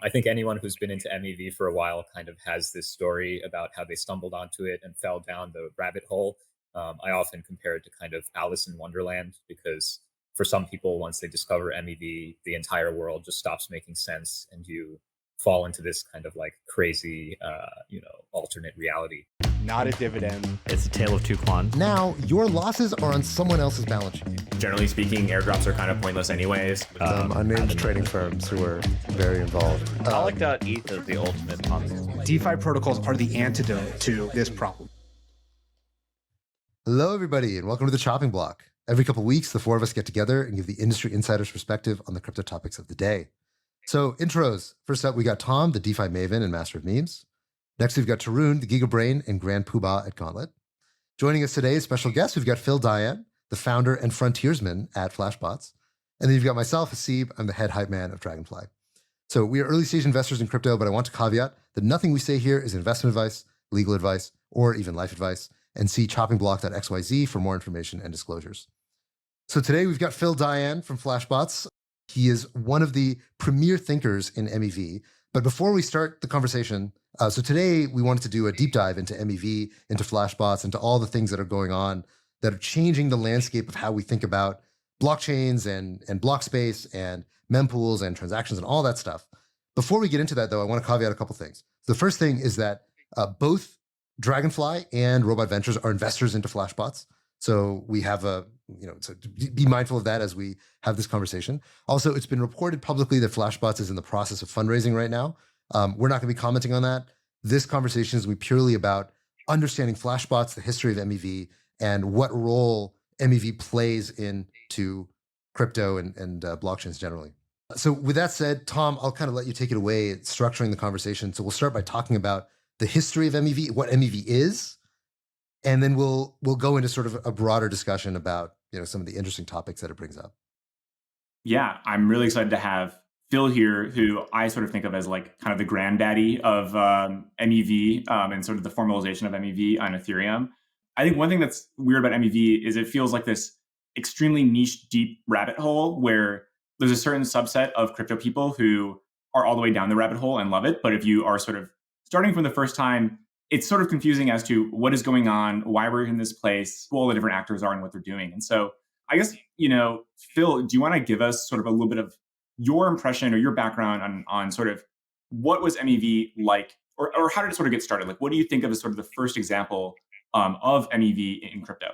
I think anyone who's been into MEV for a while kind of has this story about how they stumbled onto it and fell down the rabbit hole. I often compare it to kind of Alice in Wonderland because for some people, once they discover MEV, the entire world just stops making sense and you fall into this kind of like crazy, alternate reality. Not a dividend. It's a tale of two clans. Now, your losses are on someone else's balance sheet. Generally speaking, airdrops are kind of pointless anyways. Unnamed trading firms who are very involved. I like that ETH is the ultimate Ponzi. DeFi protocols are the antidote to this problem. Hello, everybody, and welcome to the Chopping Block. Every couple of weeks, the four of us get together and give the industry insider's perspective on the crypto topics of the day. So, intros. First up, we got Tom, the DeFi maven and master of memes. Next, we've got Tarun, the Giga Brain and Grand Poobah at Gauntlet. Joining us today as special guest, we've got Phil Daian, the founder and frontiersman at Flashbots. And then you've got myself, Haseeb. I'm the head hype man of Dragonfly. So we are early stage investors in crypto, but I want to caveat that nothing we say here is investment advice, legal advice, or even life advice. And see choppingblock.xyz for more information and disclosures. So today we've got Phil Daian from Flashbots. He is one of the premier thinkers in MEV. But before we start the conversation, so today we wanted to do a deep dive into MEV, into Flashbots, into all the things that are going on that are changing the landscape of how we think about blockchains and block space and mempools and transactions and all that stuff. Before we get into that, though, I want to caveat a couple things. The first thing is that both Dragonfly and Robot Ventures are investors into Flashbots. So we have so be mindful of that as we have this conversation. Also, it's been reported publicly that Flashbots is in the process of fundraising right now. We're not going to be commenting on that. This conversation is going to be purely about understanding Flashbots, the history of MEV, and what role MEV plays into crypto and blockchains generally. So with that said, Tom, I'll kind of let you take it away structuring the conversation. So we'll start by talking about the history of MEV, what MEV is, and then we'll go into sort of a broader discussion about some of the interesting topics that it brings up. Yeah, I'm really excited to have Phil here, who I sort of think of as like kind of the granddaddy of MEV and sort of the formalization of MEV on Ethereum. I think one thing that's weird about MEV is it feels like this extremely niche, deep rabbit hole where there's a certain subset of crypto people who are all the way down the rabbit hole and love it. But if you are sort of starting from the first time, it's sort of confusing as to what is going on, why we're in this place, who all the different actors are and what they're doing. And so I guess, Phil, do you want to give us sort of a little bit of your impression or your background on sort of what was MEV like, or how did it sort of get started? Like, what do you think of as sort of the first example of MEV in crypto?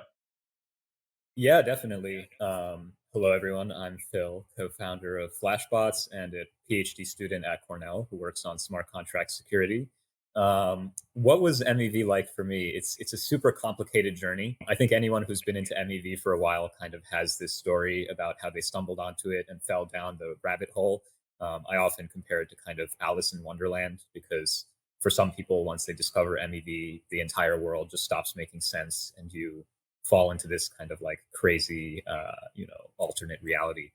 Yeah, definitely. Hello, everyone. I'm Phil, co-founder of Flashbots and a PhD student at Cornell who works on smart contract security. What was MEV like for me? It's a super complicated journey. I think anyone who's been into MEV for a while kind of has this story about how they stumbled onto it and fell down the rabbit hole. I often compare it to kind of Alice in Wonderland because for some people, once they discover MEV, the entire world just stops making sense and you fall into this kind of like crazy, alternate reality.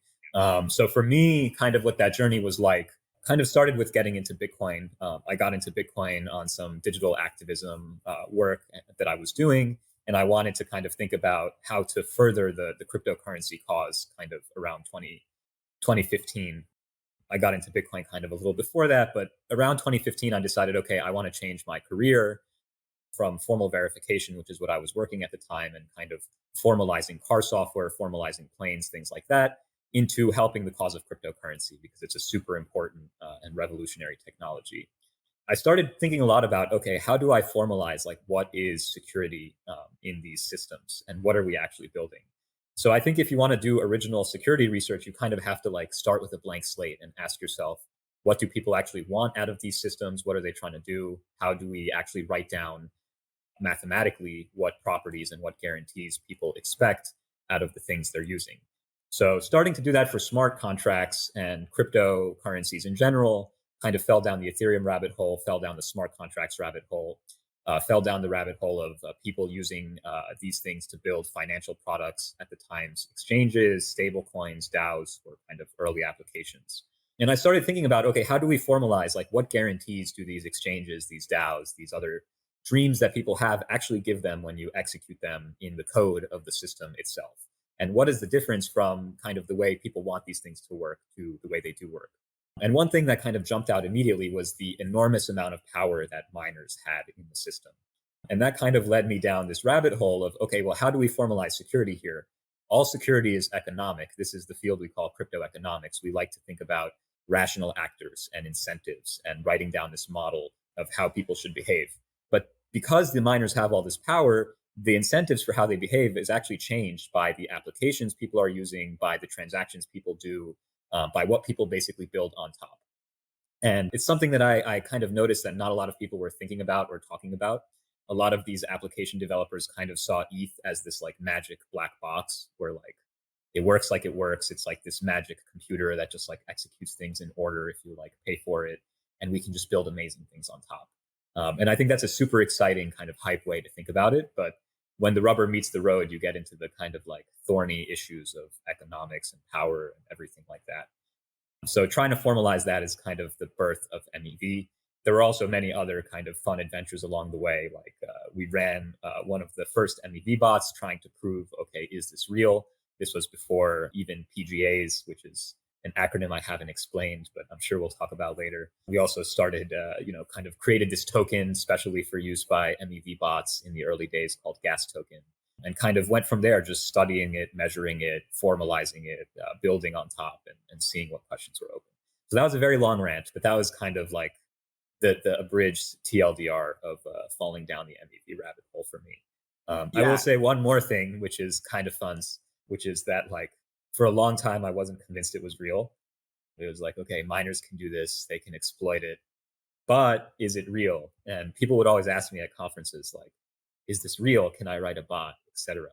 So for me, kind of what that journey was like, kind of started with getting into Bitcoin. I got into Bitcoin on some digital activism work that I was doing. And I wanted to kind of think about how to further the cryptocurrency cause kind of around 2015. I got into Bitcoin kind of a little before that, but around 2015, I decided, okay, I want to change my career from formal verification, which is what I was working at the time, and kind of formalizing car software, formalizing planes, things like that, into helping the cause of cryptocurrency because it's a super important and revolutionary technology. I started thinking a lot about, okay, how do I formalize like what is security in these systems and what are we actually building? So I think if you want to do original security research, you kind of have to like start with a blank slate and ask yourself, what do people actually want out of these systems? What are they trying to do? How do we actually write down mathematically what properties and what guarantees people expect out of the things they're using? So starting to do that for smart contracts and cryptocurrencies in general kind of fell down the Ethereum rabbit hole, fell down the smart contracts rabbit hole, fell down the rabbit hole of people using these things to build financial products at the time's exchanges, stable coins, DAOs, or kind of early applications. And I started thinking about, okay, how do we formalize, like what guarantees do these exchanges, these DAOs, these other dreams that people have actually give them when you execute them in the code of the system itself? And what is the difference from kind of the way people want these things to work to the way they do work? And one thing that kind of jumped out immediately was the enormous amount of power that miners had in the system. And that kind of led me down this rabbit hole of, okay, well, how do we formalize security here? All security is economic. This is the field we call crypto economics. We like to think about rational actors and incentives and writing down this model of how people should behave. But because the miners have all this power, the incentives for how they behave is actually changed by the applications people are using, by the transactions people do, by what people basically build on top. And it's something that I kind of noticed that not a lot of people were thinking about or talking about. A lot of these application developers kind of saw ETH as this like magic black box where like it works like it works. It's like this magic computer that just like executes things in order if you like pay for it. And we can just build amazing things on top. And I think that's a super exciting kind of hype way to think about it. But when the rubber meets the road, you get into the kind of like thorny issues of economics and power and everything like that. So trying to formalize that is kind of the birth of MEV. There were also many other kind of fun adventures along the way. Like we ran one of the first MEV bots trying to prove, okay, is this real? This was before even PGAs, which is an acronym I haven't explained, but I'm sure we'll talk about later. We also started, kind of created this token specially for use by MEV bots in the early days called Gas Token, and kind of went from there, just studying it, measuring it, formalizing it, building on top, and seeing what questions were open. So that was a very long rant, but that was kind of like the abridged TLDR of falling down the MEV rabbit hole for me. I will say one more thing, which is kind of fun, which is that like for a long time, I wasn't convinced it was real. It was like, okay, miners can do this, they can exploit it, but is it real? And people would always ask me at conferences, like, is this real? Can I write a bot, etc.?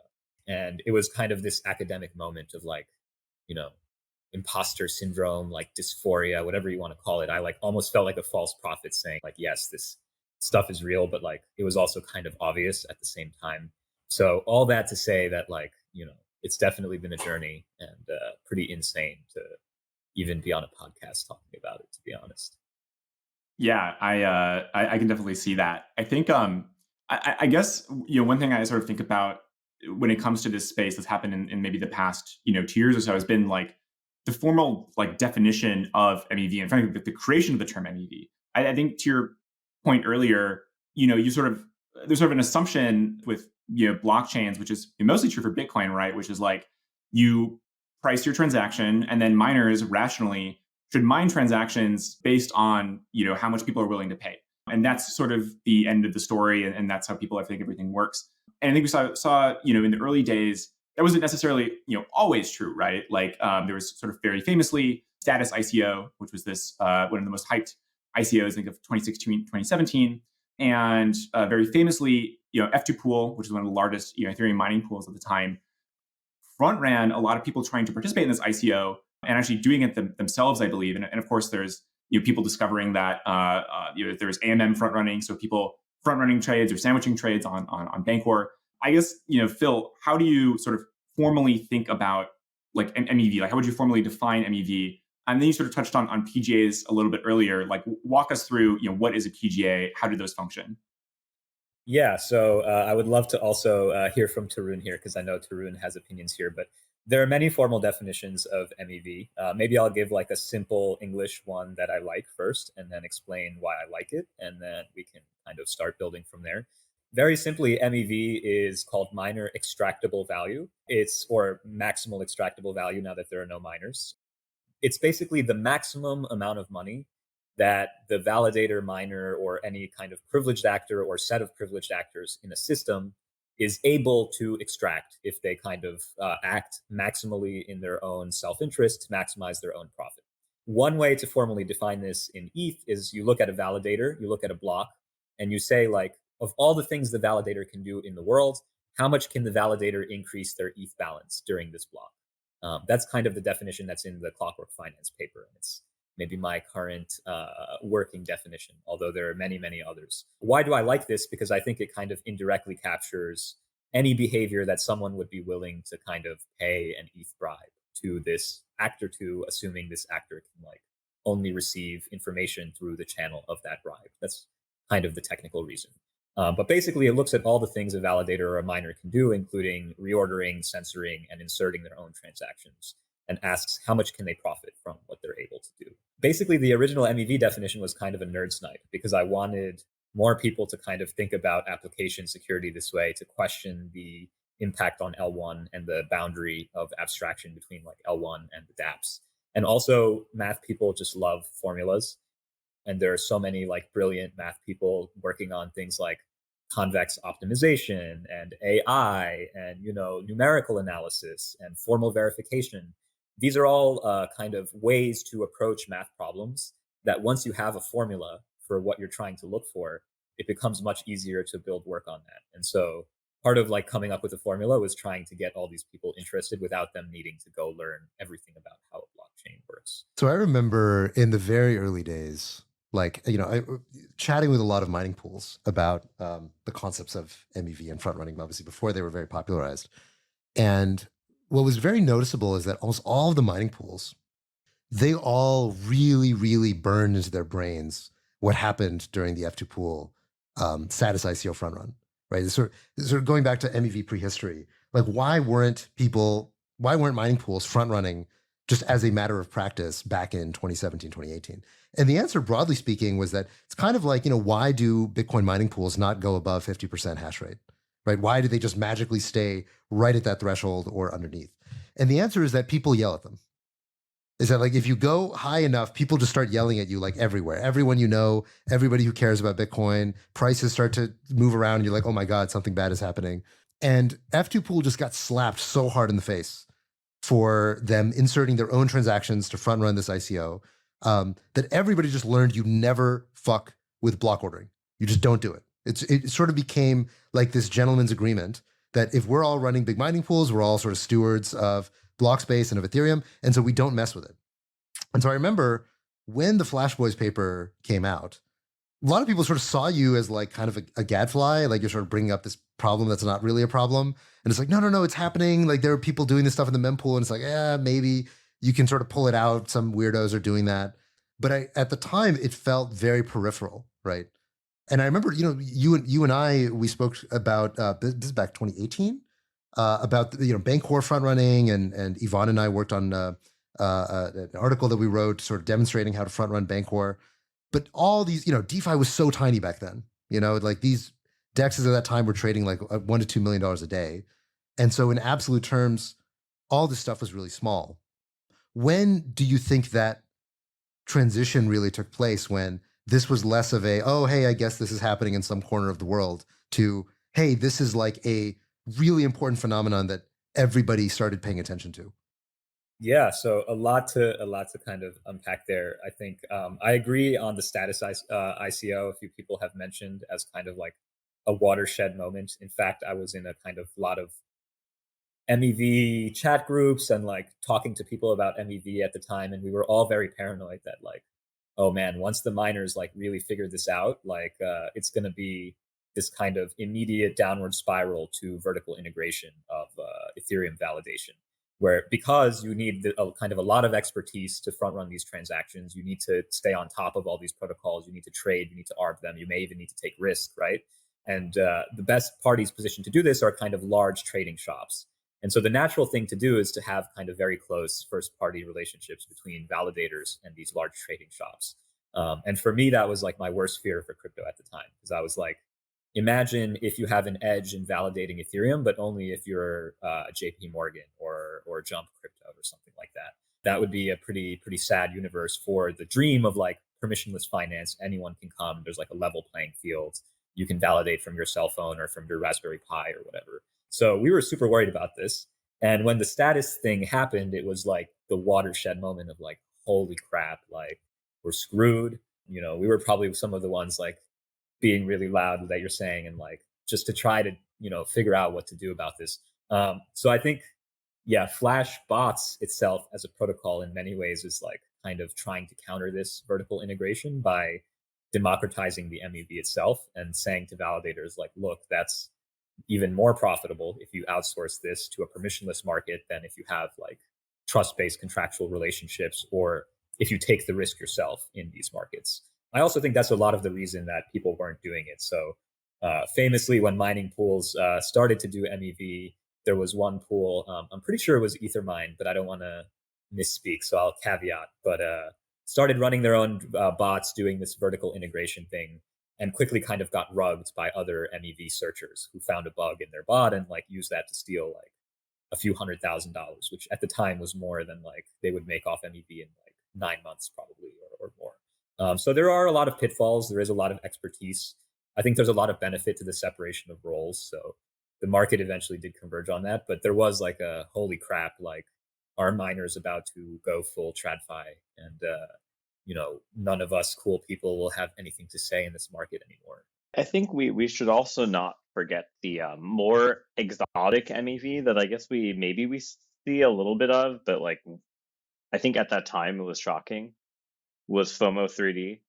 And it was kind of this academic moment of like, you know, imposter syndrome, like dysphoria, whatever you want to call it. I like almost felt like a false prophet saying like, yes, this stuff is real, but like it was also kind of obvious at the same time. So all that to say that like, it's definitely been a journey and pretty insane to even be on a podcast talking about it, to be honest. Yeah, I can definitely see that. I think I guess one thing I sort of think about when it comes to this space that's happened in maybe the past 2 years or so has been like the formal like definition of MEV and frankly the creation of the term MEV. I think to your point earlier, you sort of there's sort of an assumption with blockchains, which is mostly true for Bitcoin, right? Which is like you price your transaction and then miners rationally should mine transactions based on how much people are willing to pay, and that's sort of the end of the story, and that's how people I think everything works. And I think we saw in the early days that wasn't necessarily always true, right? Like there was sort of very famously Status ICO, which was this one of the most hyped ICOs, I think of 2016, 2017, and very famously F2 Pool, which is one of the largest Ethereum mining pools at the time, front ran a lot of people trying to participate in this ICO and actually doing it themselves, I believe. And of course, there's people discovering that there's AMM front running, so people front running trades or sandwiching trades on Bancor. I guess Phil, how do you sort of formally think about like an MEV? Like how would you formally define MEV? And then you sort of touched on PGAs a little bit earlier. Like walk us through what is a PGA? How do those function? Yeah, so I would love to also hear from Tarun here because I know Tarun has opinions here, but there are many formal definitions of MEV. Maybe I'll give like a simple English one that I like first and then explain why I like it. And then we can kind of start building from there. Very simply, MEV is called miner extractable value. Or maximal extractable value now that there are no miners. It's basically the maximum amount of money that the validator, miner, or any kind of privileged actor or set of privileged actors in a system is able to extract if they kind of act maximally in their own self-interest to maximize their own profit. One way to formally define this in ETH is you look at a validator, you look at a block, and you say like, of all the things the validator can do in the world, how much can the validator increase their ETH balance during this block? That's kind of the definition that's in the Clockwork Finance paper. It's maybe my current working definition, although there are many, many others. Why do I like this? Because I think it kind of indirectly captures any behavior that someone would be willing to kind of pay an ETH bribe to this actor to, assuming this actor can like only receive information through the channel of that bribe. That's kind of the technical reason. But basically, it looks at all the things a validator or a miner can do, including reordering, censoring, and inserting their own transactions. and asks how much can they profit from what they're able to do. Basically, the original MEV definition was kind of a nerd's night because I wanted more people to kind of think about application security this way, to question the impact on L1 and the boundary of abstraction between like L1 and the dApps. And also, math people just love formulas. And there are so many like brilliant math people working on things like convex optimization and AI and numerical analysis and formal verification. These are all kind of ways to approach math problems that once you have a formula for what you're trying to look for, it becomes much easier to build work on that. And so part of like coming up with a formula was trying to get all these people interested without them needing to go learn everything about how a blockchain works. So I remember in the very early days, like, chatting with a lot of mining pools about the concepts of MEV and front running, obviously before they were very popularized. And what was very noticeable is that almost all of the mining pools, they all really, really burned into their brains what happened during the F2 pool status ICO front run, right? It's sort of going back to MEV prehistory. Like, why weren't mining pools front running just as a matter of practice back in 2017, 2018? And the answer, broadly speaking, was that it's kind of like, why do Bitcoin mining pools not go above 50% hash rate, right? Why do they just magically stay right at that threshold or underneath? And the answer is that people yell at them. Is that like, if you go high enough, people just start yelling at you like everywhere. Everyone everybody who cares about Bitcoin, prices start to move around and you're like, oh my God, something bad is happening. And F2 pool just got slapped so hard in the face for them inserting their own transactions to front run this ICO, that everybody just learned you never fuck with block ordering. You just don't do it. It sort of became like this gentleman's agreement that if we're all running big mining pools, we're all sort of stewards of block space and of Ethereum, and so we don't mess with it. And so I remember when the Flash Boys paper came out, a lot of people sort of saw you as like kind of a gadfly, like you're sort of bringing up this problem that's not really a problem. And it's like, no, it's happening. Like, there are people doing this stuff in the mempool, and it's like, maybe you can sort of pull it out. Some weirdos are doing that. But at the time, it felt very peripheral, right? And I remember, you and I, we spoke about, this is back 2018, about, Bancor front running, and Yvonne and I worked on an article that we wrote sort of demonstrating how to front run Bancor. But all these, DeFi was so tiny back then, like these DEXs at that time were trading like $1 to $2 million a day. And so in absolute terms, all this stuff was really small. When do you think that transition really took place, when this was less of a, oh, hey, I guess this is happening in some corner of the world, to, hey, this is like a really important phenomenon that everybody started paying attention to? Yeah, so a lot to kind of unpack there. I think I agree on the status ICO. A few people have mentioned as kind of like a watershed moment. In fact, I was in a kind of lot of MEV chat groups and like talking to people about MEV at the time, and we were all very paranoid that like, oh man, once the miners like really figure this out, like it's going to be this kind of immediate downward spiral to vertical integration of Ethereum validation, where because you need kind of a lot of expertise to front run these transactions, you need to stay on top of all these protocols, you need to trade, you need to arb them, you may even need to take risk, right? And the best parties positioned to do this are kind of large trading shops. And so the natural thing to do is to have kind of very close first party relationships between validators and these large trading shops. And for me, that was like my worst fear for crypto at the time, because I was like, imagine if you have an edge in validating Ethereum, but only if you're JP Morgan or Jump Crypto or something like that. That would be a pretty sad universe for the dream of like permissionless finance. Anyone can come. There's like a level playing field. You can validate from your cell phone or from your Raspberry Pi or whatever. So we were super worried about this. And when the status thing happened, it was like the watershed moment of like, holy crap, like we're screwed. We were probably some of the ones like being really loud that you're saying, and like just to try to, figure out what to do about this. So I think, yeah, Flash bots itself as a protocol in many ways is like kind of trying to counter this vertical integration by democratizing the MEV itself and saying to validators like, look, that's even more profitable if you outsource this to a permissionless market than if you have like trust-based contractual relationships, or if you take the risk yourself in these markets. I also think that's a lot of the reason that people weren't doing it. So famously, when mining pools started to do MEV, there was one pool, I'm pretty sure it was Ethermine, but I don't want to misspeak, so I'll caveat, but started running their own bots doing this vertical integration thing, and quickly kind of got rugged by other MEV searchers who found a bug in their bot and like used that to steal like a few $100,000, which at the time was more than like they would make off MEV in like 9 months probably or more. So there are a lot of pitfalls. There is a lot of expertise. I think there's a lot of benefit to the separation of roles. So the market eventually did converge on that, but there was like a holy crap, like our miners about to go full TradFi, and none of us cool people will have anything to say in this market anymore. I think we should also not forget the more exotic MEV that I guess we see a little bit of, but like I think at that time it was shocking, was FOMO 3D,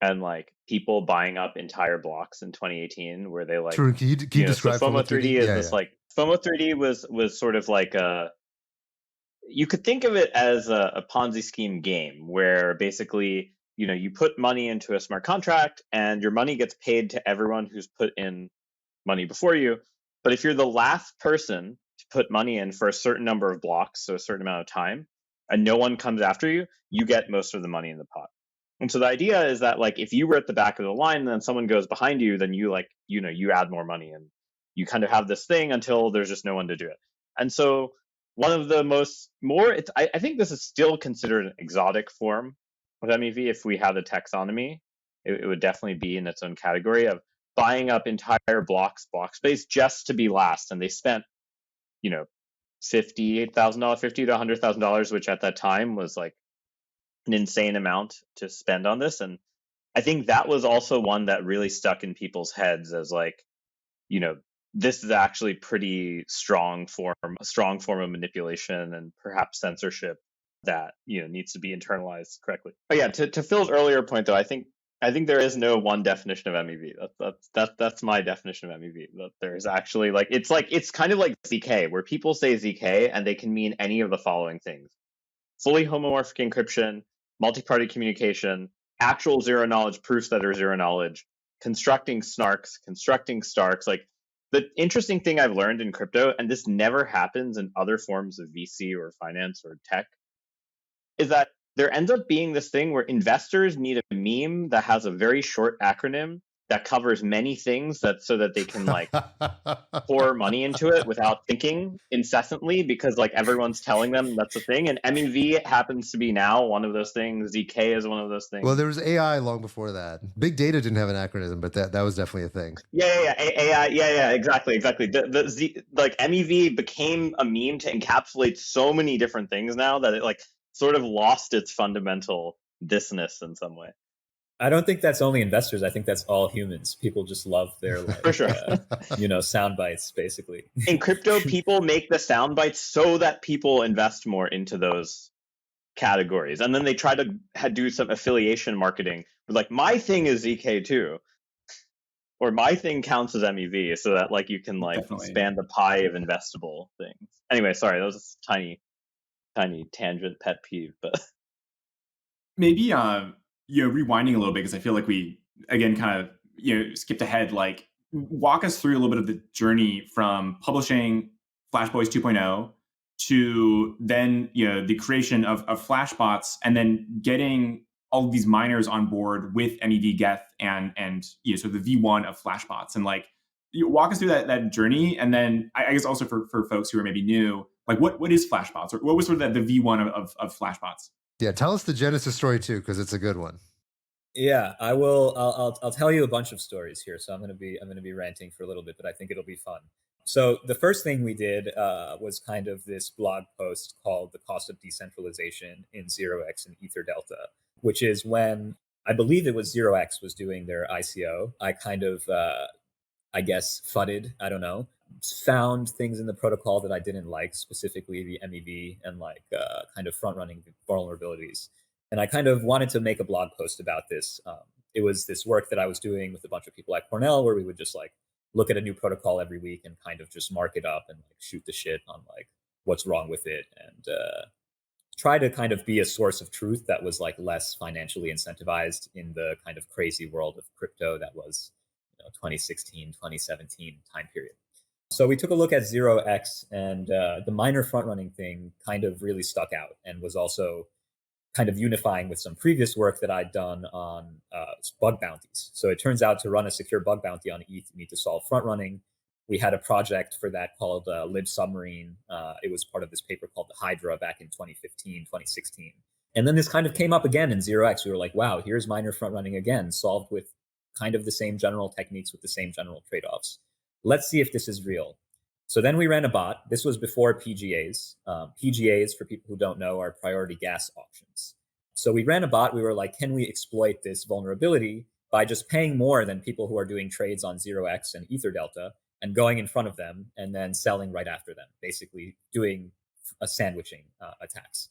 and like people buying up entire blocks in 2018 where they like. Tarun, can you describe so FOMO 3D? Is this like FOMO 3D was sort of like you could think of it as a Ponzi scheme game where basically, you put money into a smart contract and your money gets paid to everyone who's put in money before you. But if you're the last person to put money in for a certain number of blocks, so a certain amount of time, and no one comes after you, you get most of the money in the pot. And so the idea is that like if you were at the back of the line and then someone goes behind you, then you you add more money and you kind of have this thing until there's just no one to do it. And so one of the I think this is still considered an exotic form of MEV. If we had a taxonomy, it would definitely be in its own category of buying up entire block space just to be last. And they spent, $58,000, $50,000 to $100,000, which at that time was like an insane amount to spend on this. And I think that was also one that really stuck in people's heads as like, this is actually pretty strong form of manipulation and perhaps censorship that needs to be internalized correctly. But yeah, to Phil's earlier point though, I think there is no one definition of MEV. That's my definition of MEV. That there's actually it's kind of like ZK, where people say ZK and they can mean any of the following things: fully homomorphic encryption, multi-party communication, actual zero knowledge proofs that are zero knowledge, constructing snarks, constructing starks. Like the interesting thing I've learned in crypto, and this never happens in other forms of VC or finance or tech, is that there ends up being this thing where investors need a meme that has a very short acronym that covers many things so that they can like pour money into it without thinking incessantly, because like everyone's telling them that's a thing. And MEV happens to be now one of those things. ZK is one of those things. Well, there was AI long before that. Big data didn't have an acronym, but that was definitely a thing. Yeah. AI. Yeah. Exactly. Like MEV became a meme to encapsulate so many different things now that it like sort of lost its fundamental thisness in some way. I don't think that's only investors. I think that's all humans. People just love their like, for sure. Sound bites, basically. In crypto, people make the sound bites so that people invest more into those categories, and then they try to do some affiliation marketing. Like my thing is ZK too, or my thing counts as MEV, so that like you can like expand the pie of investable things. Anyway, sorry, that was a tiny tangent pet peeve, but maybe rewinding a little bit, because I feel like we again kind of skipped ahead. Like walk us through a little bit of the journey from publishing Flashboys 2.0 to then the creation of Flashbots, and then getting all of these miners on board with MEV Geth and so the V1 of Flashbots, and like you walk us through that journey. And then I guess also for folks who are maybe new, like what is Flashbots, or what was sort of the V1 of Flashbots? Yeah, tell us the Genesis story too, because it's a good one. Yeah, I will. I'll tell you a bunch of stories here. So I'm gonna be ranting for a little bit, but I think it'll be fun. So the first thing we did was kind of this blog post called "The Cost of Decentralization in 0x and Ether Delta," which is when I believe it was 0x was doing their ICO. I kind of, I guess, fudded. I don't know. Found things in the protocol that I didn't like, specifically the MEV and like kind of front running vulnerabilities. And I kind of wanted to make a blog post about this. It was this work that I was doing with a bunch of people at Cornell, where we would just like look at a new protocol every week and kind of just mark it up and like shoot the shit on like what's wrong with it, and try to kind of be a source of truth that was like less financially incentivized in the kind of crazy world of crypto that was 2016, 2017 time period. So we took a look at 0x, and the miner front running thing kind of really stuck out and was also kind of unifying with some previous work that I'd done on bug bounties. So it turns out to run a secure bug bounty on ETH, you need to solve front running. We had a project for that called libsubmarine. It was part of this paper called the Hydra back in 2015, 2016. And then this kind of came up again in 0x. We were like, wow, here's miner front running again, solved with kind of the same general techniques with the same general trade-offs. Let's see if this is real. So then we ran a bot. This was before PGAs. PGAs, for people who don't know, are priority gas auctions. So we ran a bot. We were like, can we exploit this vulnerability by just paying more than people who are doing trades on 0x and EtherDelta and going in front of them and then selling right after them, basically doing a sandwiching attacks.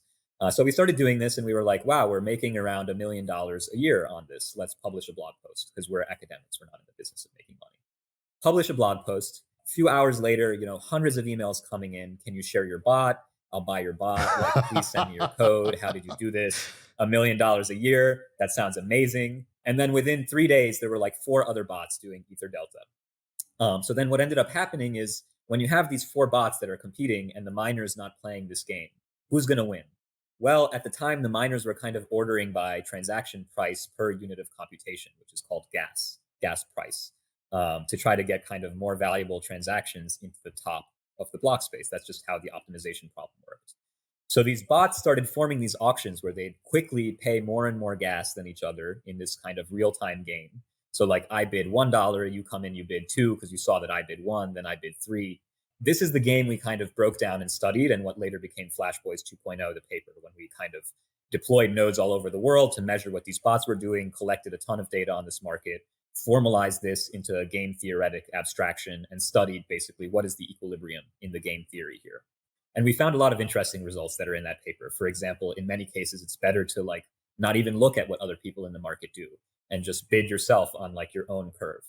So we started doing this and we were like, wow, we're making around $1 million a year on this. Let's publish a blog post because we're academics. We're not in the business of making money. Publish a blog post. A few hours later, hundreds of emails coming in. Can you share your bot? I'll buy your bot. Like, please send me your code. How did you do this? $1 million a year. That sounds amazing. And then within 3 days, there were like 4 other bots doing EtherDelta. So then what ended up happening is when you have these 4 bots that are competing and the miners not playing this game, who's going to win? Well, at the time, the miners were kind of ordering by transaction price per unit of computation, which is called gas price, to try to get kind of more valuable transactions into the top of the block space. That's just how the optimization problem works. So these bots started forming these auctions where they'd quickly pay more and more gas than each other in this kind of real-time game. So like I bid $1, you come in, you bid 2 because you saw that I bid 1, then I bid 3. This is the game we kind of broke down and studied, and what later became Flashboys 2.0, the paper, when we kind of deployed nodes all over the world to measure what these bots were doing, collected a ton of data on this market, formalized this into a game theoretic abstraction, and studied basically what is the equilibrium in the game theory here. And we found a lot of interesting results that are in that paper. For example, in many cases, it's better to like not even look at what other people in the market do and just bid yourself on like your own curve.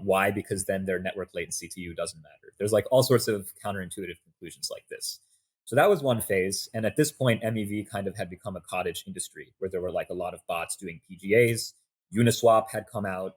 Why? Because then their network latency to you doesn't matter. There's like all sorts of counterintuitive conclusions like this. So that was one phase. And at this point, MEV kind of had become a cottage industry where there were like a lot of bots doing PGAs. Uniswap had come out.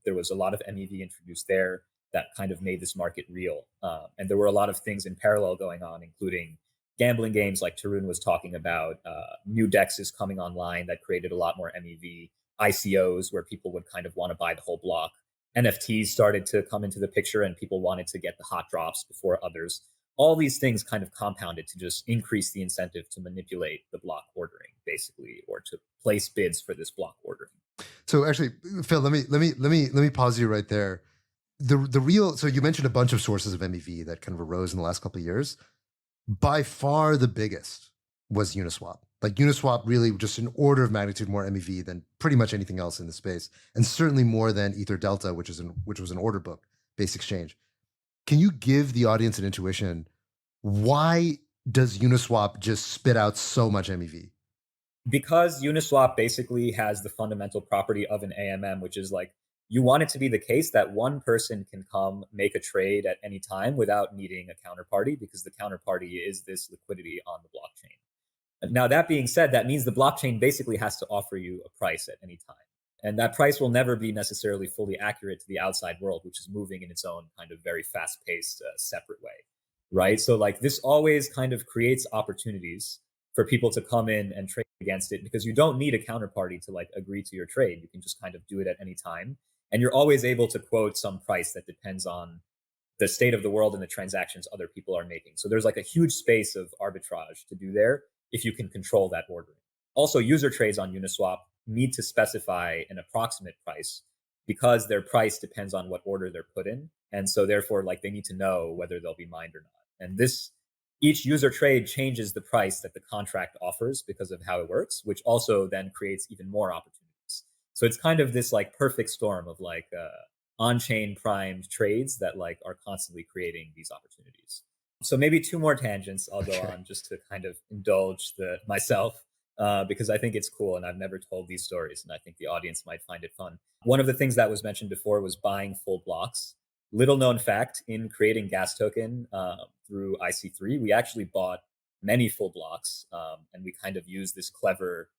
There was a lot of MEV introduced there that kind of made this market real. And there were a lot of things in parallel going on, including gambling games like Tarun was talking about, new dexes coming online that created a lot more MEV, ICOs where people would kind of want to buy the whole block. NFTs started to come into the picture and people wanted to get the hot drops before others. All these things kind of compounded to just increase the incentive to manipulate the block ordering, basically, or to place bids for this block ordering. So actually, Phil, let me pause you right there. So you mentioned a bunch of sources of MEV that kind of arose in the last couple of years. By far the biggest was Uniswap. Like Uniswap really just an order of magnitude more MEV than pretty much anything else in the space, and certainly more than EtherDelta, which was an order book based exchange. Can you give the audience an intuition? Why does Uniswap just spit out so much MEV? Because Uniswap basically has the fundamental property of an AMM, which is like you want it to be the case that one person can come make a trade at any time without needing a counterparty, because the counterparty is this liquidity on the blockchain. Now, that being said, that means the blockchain basically has to offer you a price at any time. And that price will never be necessarily fully accurate to the outside world, which is moving in its own kind of very fast-paced, separate way, right? So like this always kind of creates opportunities for people to come in and trade against it, because you don't need a counterparty to like agree to your trade. You can just kind of do it at any time. And you're always able to quote some price that depends on the state of the world and the transactions other people are making. So there's like a huge space of arbitrage to do there if you can control that ordering. Also, user trades on Uniswap need to specify an approximate price because their price depends on what order they're put in. And so therefore, like they need to know whether they'll be mined or not. And each user trade changes the price that the contract offers because of how it works, which also then creates even more opportunities. So it's kind of this like perfect storm of like on-chain primed trades that like are constantly creating these opportunities. So maybe 2 more tangents I'll go on just to kind of indulge myself because I think it's cool and I've never told these stories and I think the audience might find it fun. One of the things that was mentioned before was buying full blocks. Little known fact, in creating gas token through IC3, we actually bought many full blocks and we kind of used this clever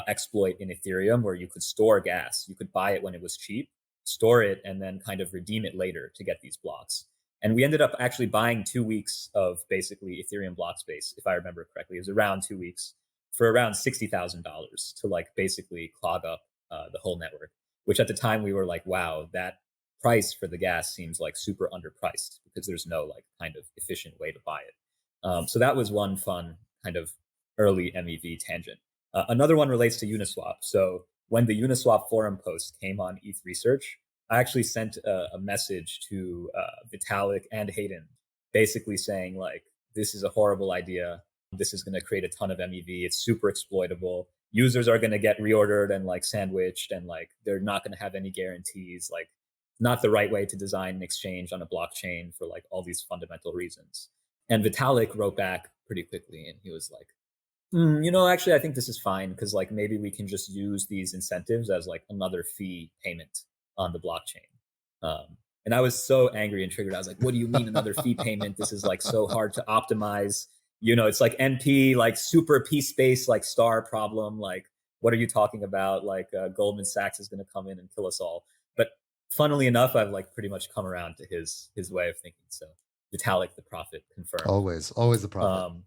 exploit in Ethereum where you could store gas. You could buy it when it was cheap, store it, and then kind of redeem it later to get these blocks. And we ended up actually buying 2 weeks of basically Ethereum block space, if I remember correctly. It was around 2 weeks for around $60,000 to like basically clog up the whole network, which at the time we were like, wow, that price for the gas seems like super underpriced because there's no like kind of efficient way to buy it. So that was one fun kind of early MEV tangent. Another one relates to Uniswap. So when the Uniswap forum post came on ETH Research, I actually sent a message to Vitalik and Hayden, basically saying like, this is a horrible idea. This is going to create a ton of MEV. It's super exploitable. Users are going to get reordered and like sandwiched, and like they're not going to have any guarantees. Like, not the right way to design an exchange on a blockchain for like all these fundamental reasons. And Vitalik wrote back pretty quickly, and he was like, actually, I think this is fine because like maybe we can just use these incentives as like another fee payment on the blockchain. And I was so angry and triggered. I was like, what do you mean another fee payment? This is like so hard to optimize. It's like NP, like super P space, like star problem. Like, what are you talking about? Like Goldman Sachs is going to come in and kill us all. But funnily enough, I've like pretty much come around to his way of thinking. So Vitalik, the prophet, confirmed. Always the prophet.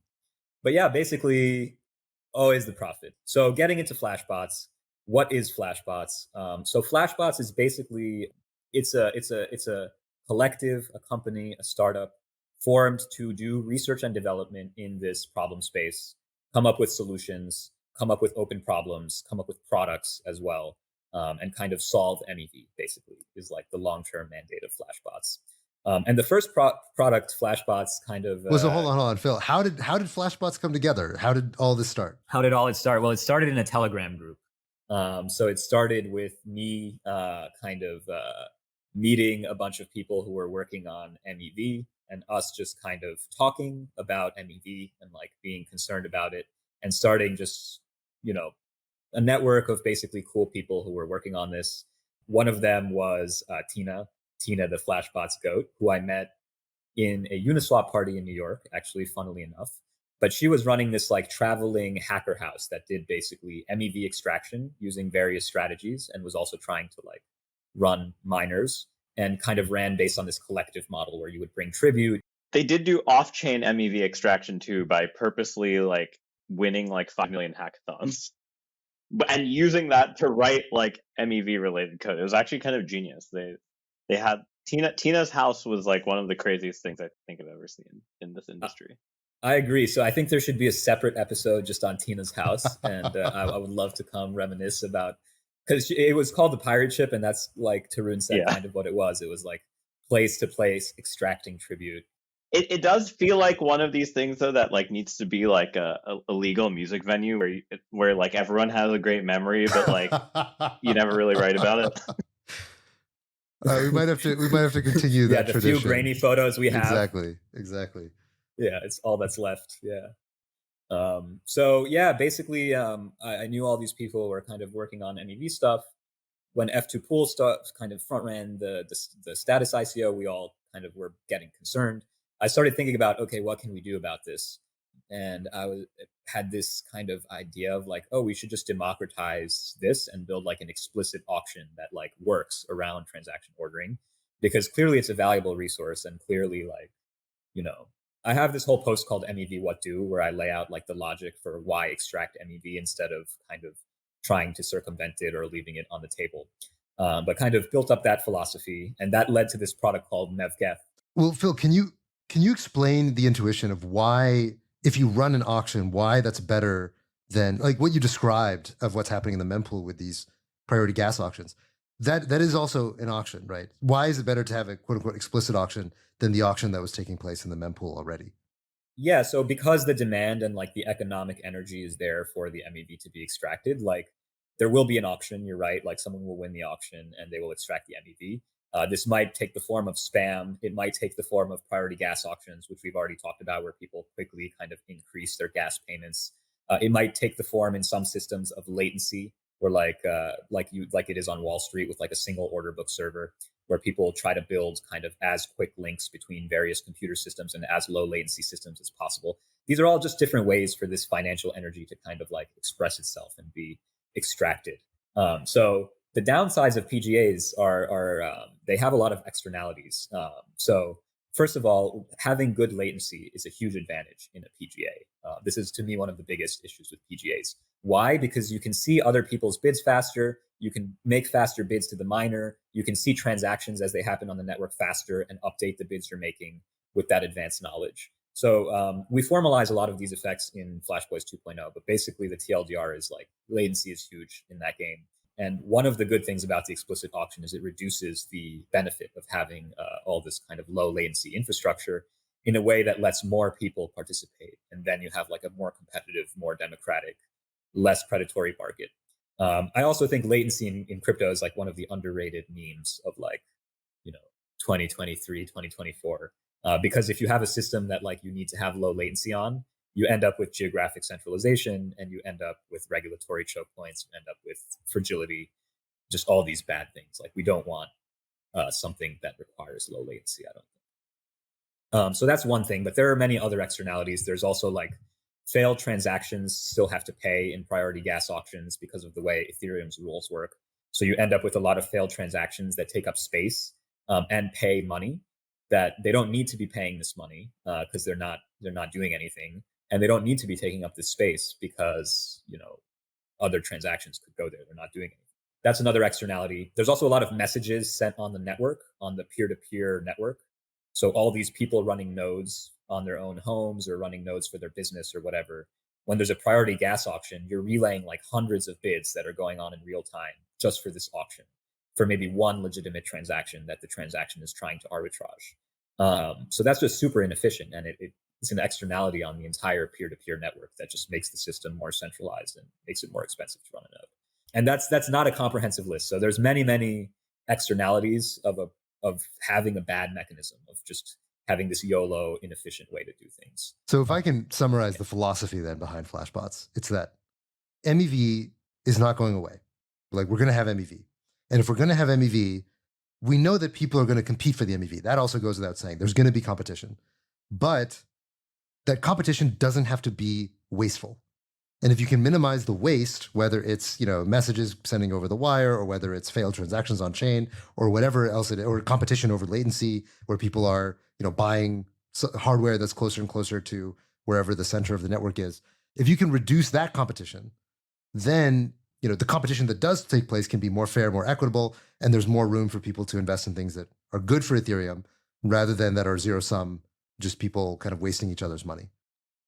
But yeah, basically always the prophet. So getting into Flashbots, what is Flashbots? So Flashbots is basically, it's a collective, a company, a startup formed to do research and development in this problem space, come up with solutions, come up with open problems, come up with products as well, and kind of solve MEV, basically, is like the long-term mandate of Flashbots. And the first product, Flashbots, kind of hold on, Phil. How did Flashbots come together? How did all this start? How did all it start? Well, it started in a Telegram group. So it started with me kind of meeting a bunch of people who were working on MEV, and us just kind of talking about MEV and like being concerned about it, and starting just a network of basically cool people who were working on this. One of them was Tina, the Flashbots goat, who I met in a Uniswap party in New York, actually, funnily enough. But she was running this like traveling hacker house that did basically MEV extraction using various strategies, and was also trying to like run miners, and kind of ran based on this collective model where you would bring tribute. They did do off-chain MEV extraction too by purposely like winning like 5 million hackathons and using that to write like MEV related code. It was actually kind of genius. They had Tina's house was like one of the craziest things I think I've ever seen in this industry. I agree. So I think there should be a separate episode just on Tina's house, and I would love to come reminisce about, because it was called the pirate ship, and that's like Tarun said, kind of what it was. It was like place to place extracting tribute. It does feel like one of these things though that like needs to be like a legal music venue where like everyone has a great memory, but like you never really write about it. We might have to continue that the tradition. few grainy photos we have. Exactly. Yeah, it's all that's left. Yeah. So yeah, basically, I knew all these people were kind of working on MEV stuff. When F2 Pool stuff kind of front ran the status ICO, we all kind of were getting concerned. I started thinking about, okay, what can we do about this? And had this kind of idea of like, oh, we should just democratize this and build like an explicit auction that like works around transaction ordering, because clearly it's a valuable resource, and clearly like, I have this whole post called MEV What Do, where I lay out like the logic for why extract MEV instead of kind of trying to circumvent it or leaving it on the table. But kind of built up that philosophy, and that led to this product called MEV. Well, Phil, can you explain the intuition of why, if you run an auction, why that's better than like what you described of what's happening in the mempool with these priority gas auctions? That is also an auction, right? Why is it better to have a quote unquote explicit auction than the auction that was taking place in the mempool already? Yeah, so because the demand and like the economic energy is there for the MEV to be extracted, like there will be an auction, you're right, like someone will win the auction and they will extract the MEV. This might take the form of spam. It might take the form of priority gas auctions, which we've already talked about, where people quickly kind of increase their gas payments. It might take the form in some systems of latency, where like it is on Wall Street with like a single order book server, where people try to build kind of as quick links between various computer systems and as low latency systems as possible. These are all just different ways for this financial energy to kind of like express itself and be extracted. So the downsides of PGAs are they have a lot of externalities. So first of all, having good latency is a huge advantage in a PGA. This is, to me, one of the biggest issues with PGAs. Why? Because you can see other people's bids faster. You can make faster bids to the miner. You can see transactions as they happen on the network faster and update the bids you're making with that advanced knowledge. So we formalize a lot of these effects in Flashbots 2.0, but basically the TLDR is like latency is huge in that game. And one of the good things about the explicit auction is it reduces the benefit of having all this kind of low latency infrastructure in a way that lets more people participate. And then you have like a more competitive, more democratic, less predatory market. I also think latency in crypto is like one of the underrated memes of like, 2023, 2024. Because if you have a system that like you need to have low latency on, you end up with geographic centralization and you end up with regulatory choke points, you end up with fragility, just all these bad things. Like we don't want something that requires low latency, I don't think. So that's one thing, but there are many other externalities. There's also like failed transactions still have to pay in priority gas auctions because of the way Ethereum's rules work. So you end up with a lot of failed transactions that take up space and pay money that they don't need to be paying this money because they're not doing anything, and they don't need to be taking up this space because other transactions could go there. They're not doing anything. That's another externality. There's also a lot of messages sent on the network, on the peer-to-peer network. So all these people running nodes on their own homes or running nodes for their business or whatever, when there's a priority gas auction, you're relaying like hundreds of bids that are going on in real time just for this auction, for maybe one legitimate transaction that the transaction is trying to arbitrage. So that's just super inefficient, and it's an externality on the entire peer-to-peer network that just makes the system more centralized and makes it more expensive to run a node. And that's not a comprehensive list. So there's many externalities of having a bad mechanism, of just having this YOLO inefficient way to do things. So if I can summarize the philosophy then behind Flashbots, it's that MEV is not going away. Like we're going to have MEV. And if we're going to have MEV, we know that people are going to compete for the MEV. That also goes without saying. There's going to be competition. But that competition doesn't have to be wasteful. And if you can minimize the waste, whether it's messages sending over the wire, or whether it's failed transactions on chain, or whatever else it is, or competition over latency, where people are buying hardware that's closer and closer to wherever the center of the network is. If you can reduce that competition, then the competition that does take place can be more fair, more equitable, and there's more room for people to invest in things that are good for Ethereum rather than that are zero sum, just people kind of wasting each other's money.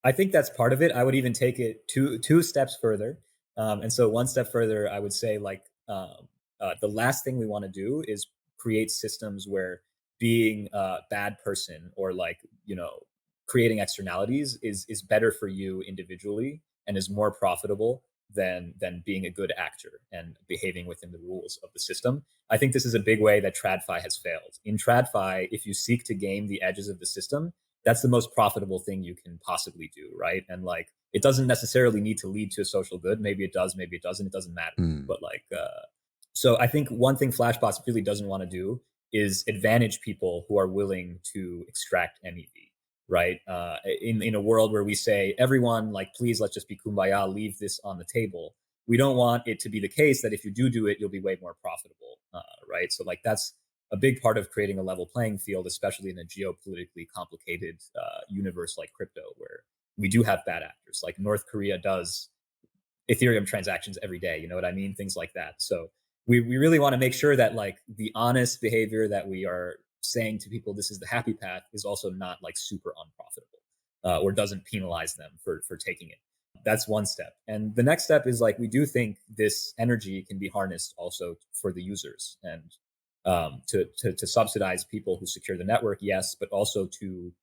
I think that's part of it. I would even take it two steps further. And so one step further, I would say the last thing we want to do is create systems where being a bad person or creating externalities is better for you individually and is more profitable than being a good actor and behaving within the rules of the system. I think this is a big way that TradFi has failed. In TradFi, if you seek to game the edges of the system, that's the most profitable thing you can possibly do, right? And it doesn't necessarily need to lead to a social good. Maybe it does, maybe it doesn't. It doesn't matter. But so I think one thing Flashbots really doesn't want to do is advantage people who are willing to extract MEV, right? In a world where we say, everyone, please, let's just be kumbaya, leave this on the table. We don't want it to be the case that if you do it, you'll be way more profitable, right? So that's a big part of creating a level playing field, especially in a geopolitically complicated universe like crypto, where we do have bad actors. Like North Korea does Ethereum transactions every day, you know what I mean? Things like that. So we really want to make sure that the honest behavior that we are saying to people, this is the happy path, is also not super unprofitable or doesn't penalize them for taking it. That's one step. And the next step is we do think this energy can be harnessed also for the users and to subsidize people who secure the network, yes, but also to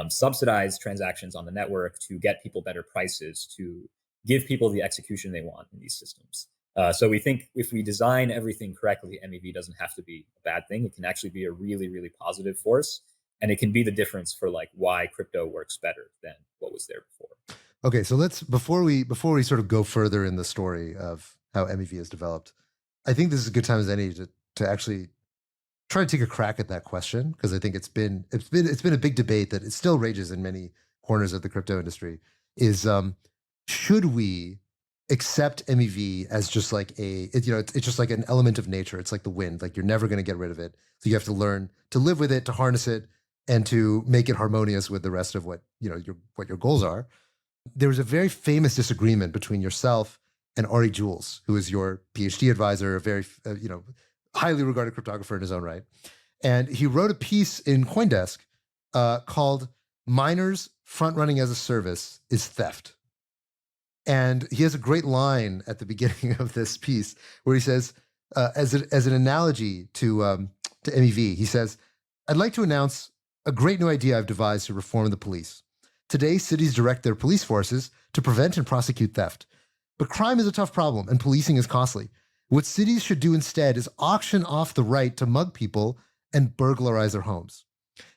subsidize transactions on the network, to get people better prices, to give people the execution they want in these systems. So we think if we design everything correctly, MEV doesn't have to be a bad thing. It can actually be a really, really positive force. And it can be the difference for why crypto works better than what was there before. Okay, so let's before we sort of go further in the story of how MEV is developed, I think this is a good time as any to actually try to take a crack at that question, because I think it's been a big debate that it still rages in many corners of the crypto industry. Is should we accept MEV as just it's just like an element of nature? It's like the wind, you're never going to get rid of it. So you have to learn to live with it, to harness it, and to make it harmonious with the rest of what your goals are. There was a very famous disagreement between yourself and Ari Jules, who is your PhD advisor, a very highly regarded cryptographer in his own right. And he wrote a piece in CoinDesk called "Miners Front Running as a Service is Theft." And he has a great line at the beginning of this piece where he says, as an analogy to MEV, he says, "I'd like to announce a great new idea I've devised to reform the police. Today, cities direct their police forces to prevent and prosecute theft. But crime is a tough problem and policing is costly. What cities should do instead is auction off the right to mug people and burglarize their homes.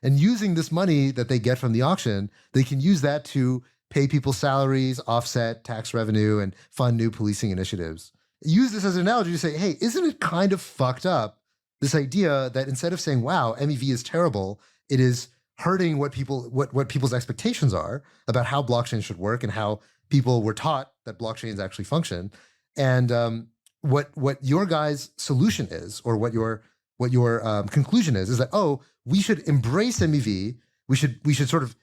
And using this money that they get from the auction, they can use that to pay people's salaries, offset tax revenue, and fund new policing initiatives." Use this as an analogy to say, hey, isn't it kind of fucked up, this idea that instead of saying, wow, MEV is terrible, it is hurting what people's expectations are about how blockchain should work and how people were taught that blockchains actually function. And what your guys' solution is, or what your conclusion is that, oh, we should embrace MEV. We should sort of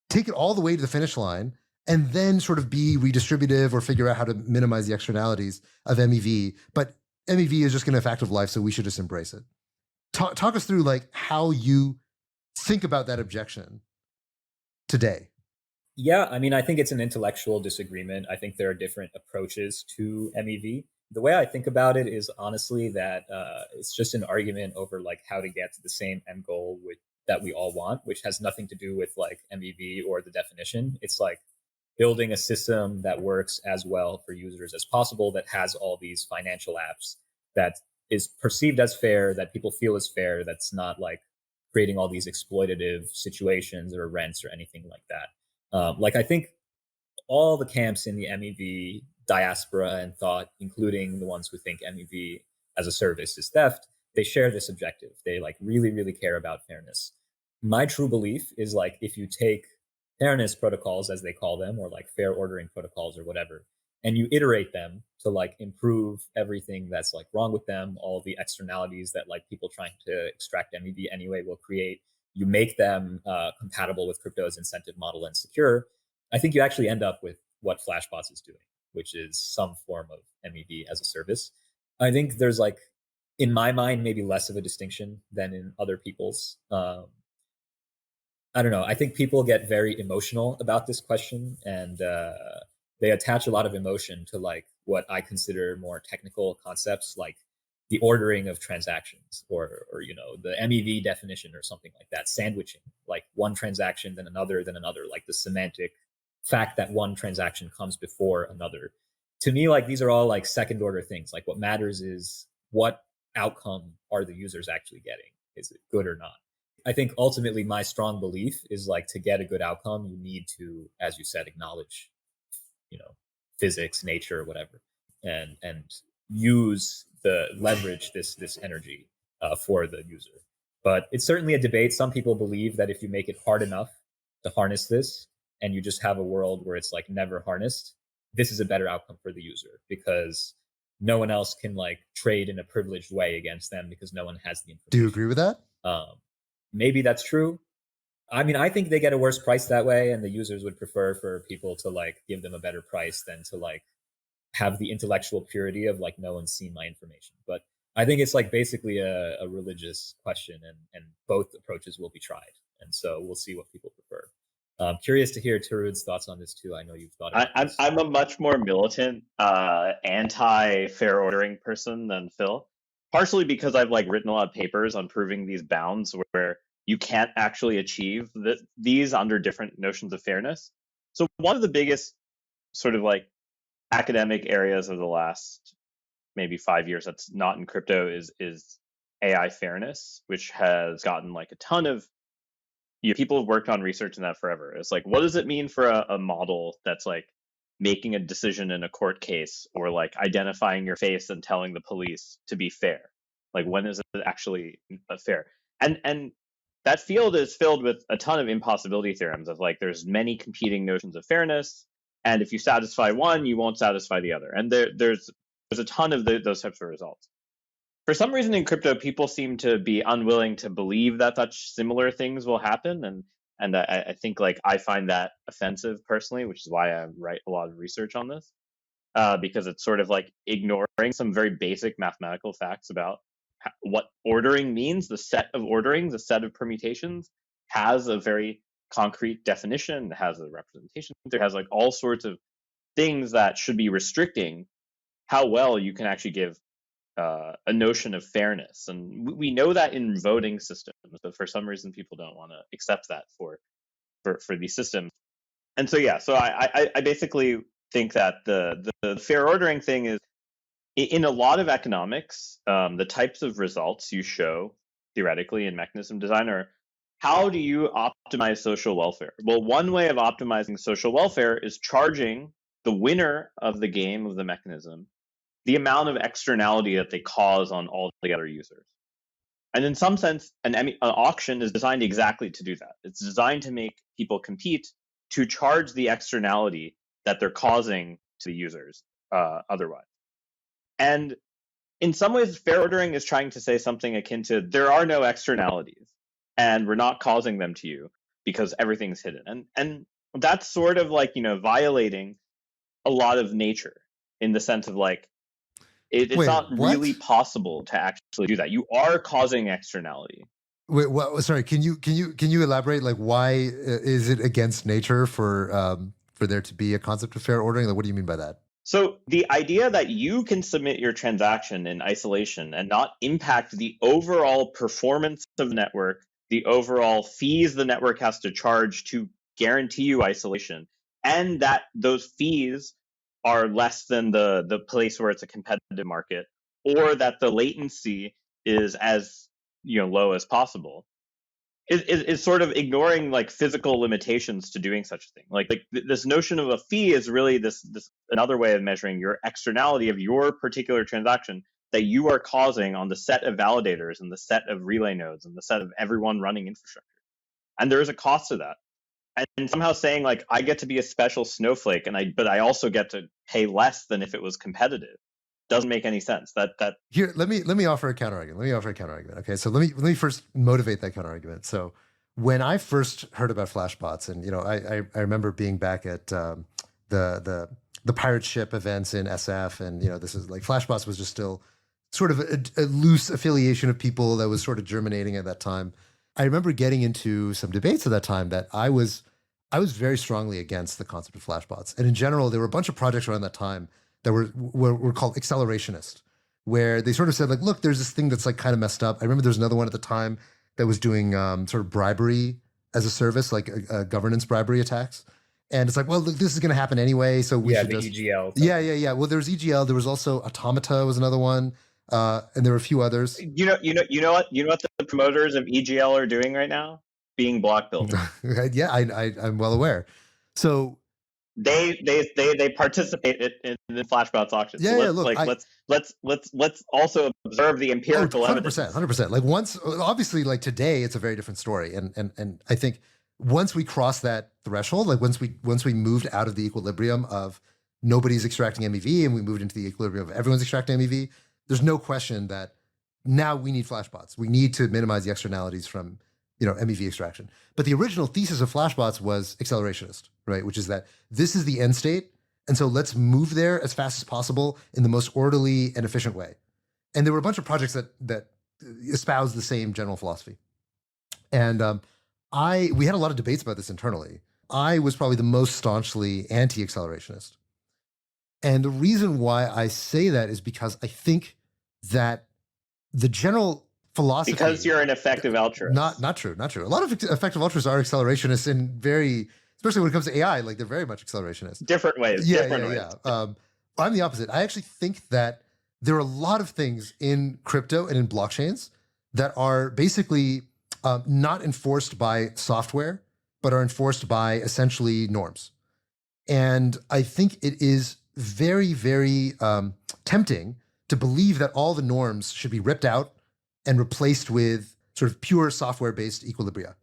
take it all the way to the finish line, and then sort of be redistributive or figure out how to minimize the externalities of MEV. But MEV is just going to have active life, so we should just embrace it. Talk us through like how you think about that objection today. Yeah, I mean, I think it's an intellectual disagreement. I think there are different approaches to MEV. The way I think about it is honestly that it's just an argument over like how to get to the same end goal that we all want, which has nothing to do with like MEV or the definition. It's like building a system that works as well for users as possible, that has all these financial apps, that is perceived as fair, that people feel is fair, that's not like creating all these exploitative situations or rents or anything like that. Like I think all the camps in the MEV diaspora and thought, including the ones who think MEV as a service is theft, they share this objective. They like really, really care about fairness. My true belief is like if you take fairness protocols, as they call them, or like fair ordering protocols or whatever, and you iterate them to like improve everything that's like wrong with them, all the externalities that like people trying to extract MEV anyway will create, you make them compatible with crypto's incentive model and secure, I think you actually end up with what Flashbots is doing, which is some form of MEV as a service. I think there's like, in my mind, maybe less of a distinction than in other people's. I don't know. I think people get very emotional about this question, and they attach a lot of emotion to like what I consider more technical concepts, like the ordering of transactions, or the MEV definition or something like that, sandwiching, like one transaction, then another, like the semantic fact that one transaction comes before another. To me, like these are all like second order things. Like what matters is what outcome are the users actually getting? Is it good or not? I think ultimately my strong belief is like to get a good outcome, you need to, as you said, acknowledge, physics, nature, whatever, and leverage this energy for the user. But it's certainly a debate. Some people believe that if you make it hard enough to harness this, and you just have a world where it's like never harnessed, this is a better outcome for the user, because no one else can like trade in a privileged way against them because no one has the information. Do you agree with that? Maybe that's true. I mean, I think they get a worse price that way, and the users would prefer for people to like give them a better price than to like have the intellectual purity of like no one's seen my information. But I think it's like basically a religious question, and both approaches will be tried, and so we'll see what people prefer. Curious to hear Tarun's thoughts on this too. I know you've thought about this. I'm a much more militant anti-fair ordering person than Phil, partially because I've like written a lot of papers on proving these bounds where you can't actually achieve these under different notions of fairness. So one of the biggest sort of like academic areas of the last maybe 5 years that's not in crypto is AI fairness, which has gotten like a ton of people have worked on research in that forever. It's like, what does it mean for a model that's like making a decision in a court case, or like identifying your face and telling the police to be fair? Like, when is it actually fair? And that field is filled with a ton of impossibility theorems of like, there's many competing notions of fairness, and if you satisfy one, you won't satisfy the other. And there's a ton of those types of results. For some reason in crypto, people seem to be unwilling to believe that such similar things will happen, and I think like I find that offensive personally, which is why I write a lot of research on this, because it's sort of like ignoring some very basic mathematical facts about what ordering means. The set of orderings, the set of permutations, has a very concrete definition, has a representation, there has like all sorts of things that should be restricting how well you can actually give a notion of fairness. And we know that in voting systems, but for some reason people don't want to accept that for these systems. And so yeah, so I basically think that the fair ordering thing is, in a lot of economics, the types of results you show theoretically in mechanism design are, how do you optimize social welfare? Well, one way of optimizing social welfare is charging the winner of the game of the mechanism the amount of externality that they cause on all the other users. And in some sense, an auction is designed exactly to do that. It's designed to make people compete to charge the externality that they're causing to the users otherwise. And in some ways, fair ordering is trying to say something akin to, there are no externalities, and we're not causing them to you because everything's hidden. And that's sort of like, violating a lot of nature, in the sense of like, it's Wait, not what? really possible to actually do that. You are causing externality. Wait, what? Sorry, can you elaborate? Like, why is it against nature for there to be a concept of fair ordering? Like, what do you mean by that? So the idea that you can submit your transaction in isolation and not impact the overall performance of the network, the overall fees the network has to charge to guarantee you isolation, and that those fees are less than the place where it's a competitive market, or that the latency is as low as possible, is sort of ignoring like physical limitations to doing such a thing. Like this notion of a fee is really this another way of measuring your externality of your particular transaction that you are causing on the set of validators and the set of relay nodes and the set of everyone running infrastructure. And there is a cost to that. And somehow saying like, I get to be a special snowflake, but I also get to pay less than if it was competitive, doesn't make any sense. That Here, let me offer a counter argument. Okay, so let me first motivate that counter argument. So when I first heard about Flashbots, and I remember being back at the pirate ship events in SF, and this is like Flashbots was just still sort of a loose affiliation of people that was sort of germinating at that time. I remember getting into some debates at that time that I was very strongly against the concept of Flashbots. And in general, there were a bunch of projects around that time that were called accelerationist, where they sort of said like, look, there's this thing that's like kind of messed up. I remember there's another one at the time that was doing sort of bribery as a service, like governance bribery attacks. And it's like, well, look, this is going to happen anyway, so we should just EGL. Yeah. Well, there was EGL. There was also Automata was another one. And there were a few others. you know what the promoters of EGL are doing right now? Being block builders. Yeah, I'm well aware. So they participate in the Flashbots auction. Yeah, so look, let's also observe the empirical evidence. 100%. Like once, obviously, like today, it's a very different story, and I think once we cross that threshold, like once we moved out of the equilibrium of nobody's extracting MEV and we moved into the equilibrium of everyone's extracting MEV, there's no question that now we need Flashbots. We need to minimize the externalities from MEV extraction. But the original thesis of Flashbots was accelerationist, right? Which is that this is the end state, and so let's move there as fast as possible in the most orderly and efficient way. And there were a bunch of projects that espoused the same general philosophy. And we had a lot of debates about this internally. I was probably the most staunchly anti-accelerationist. And the reason why I say that is because I think that the general philosophy, because you're an effective altruist. Not true. A lot of effective altruists are accelerationists in especially when it comes to AI, like they're very much accelerationists. Different ways. Yeah. I'm the opposite. I actually think that there are a lot of things in crypto and in blockchains that are basically not enforced by software, but are enforced by essentially norms. And I think it is very, very tempting to believe that all the norms should be ripped out and replaced with sort of pure software-based equilibria.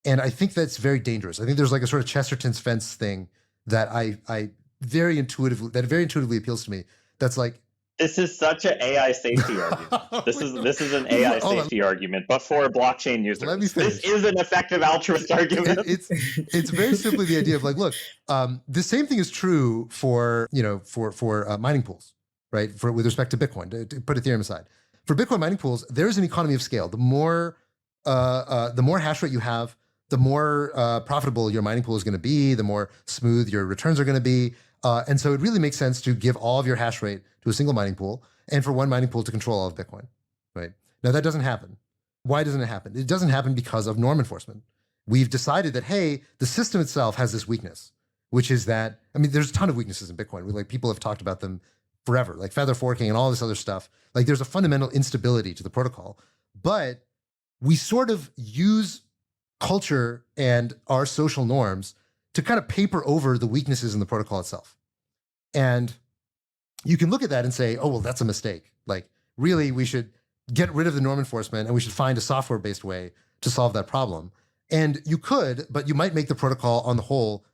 And I think that's very dangerous. I think there's like a sort of Chesterton's fence thing that I very intuitively appeals to me. That's like, This is such an AI safety argument. This is an AI safety argument, but for blockchain users. Let me finish. This is an effective altruist argument. It's very simply the idea of like, look, the same thing is true for mining pools, right? With respect to Bitcoin, to put Ethereum aside, for Bitcoin mining pools, there is an economy of scale. The more hash rate you have, the more profitable your mining pool is going to be, the more smooth your returns are going to be. And so it really makes sense to give all of your hash rate to a single mining pool and for one mining pool to control all of Bitcoin, right? Now that doesn't happen. Why doesn't it happen? It doesn't happen because of norm enforcement. We've decided that, hey, the system itself has this weakness, which is that, I mean, there's a ton of weaknesses in Bitcoin. Like people have talked about them forever, like feather forking and all this other stuff. Like there's a fundamental instability to the protocol, but we sort of use culture and our social norms to kind of paper over the weaknesses in the protocol itself. And you can look at that and say, oh, well, that's a mistake. Like, really, we should get rid of the norm enforcement and we should find a software-based way to solve that problem. And you could, but you might make the protocol on the whole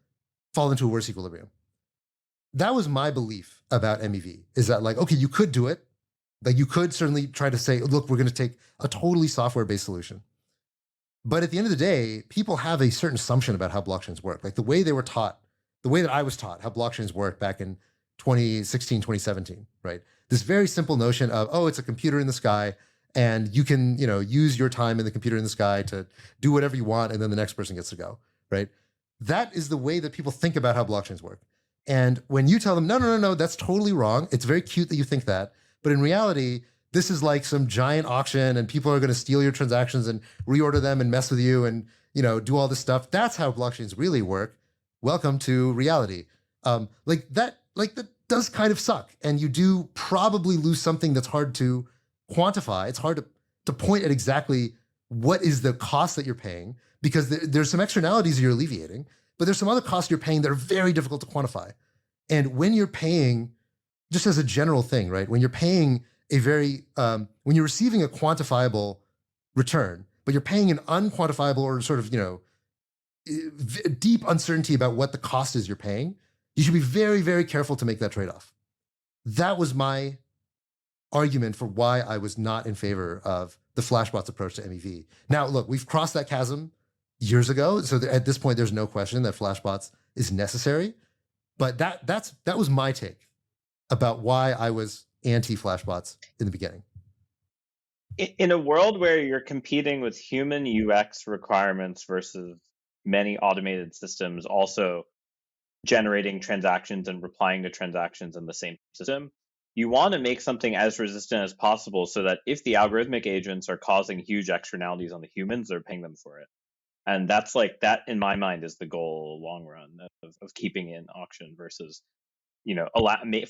fall into a worse equilibrium. That was my belief about MEV, is that like, okay, you could do it. Like you could certainly try to say, look, we're going to take a totally software-based solution. But at the end of the day, people have a certain assumption about how blockchains work. Like the way they were taught, the way that I was taught how blockchains work back in 2016, 2017, right? This very simple notion of, oh, it's a computer in the sky and you can, use your time in the computer in the sky to do whatever you want and then the next person gets to go, right? That is the way that people think about how blockchains work. And when you tell them, no, that's totally wrong. It's very cute that you think that. But in reality, this is like some giant auction and people are going to steal your transactions and reorder them and mess with you and, do all this stuff. That's how blockchains really work. Welcome to reality. That does kind of suck. And you do probably lose something that's hard to quantify. It's hard to point at exactly what is the cost that you're paying because there's some externalities you're alleviating, but there's some other costs you're paying that are very difficult to quantify. And when you're paying, just as a general thing, right? When you're paying when you're receiving a quantifiable return, but you're paying an unquantifiable or sort of, deep uncertainty about what the cost is you're paying, you should be very, very careful to make that trade-off. That was my argument for why I was not in favor of the Flashbots approach to MEV. Now, look, we've crossed that chasm years ago. So at this point, there's no question that Flashbots is necessary. But that was my take about why I was anti-Flashbots in the beginning. In a world where you're competing with human UX requirements versus many automated systems also generating transactions and replying to transactions in the same system, you want to make something as resistant as possible so that if the algorithmic agents are causing huge externalities on the humans, they're paying them for it. And that's like, that in my mind is the goal long run of keeping in auction versus,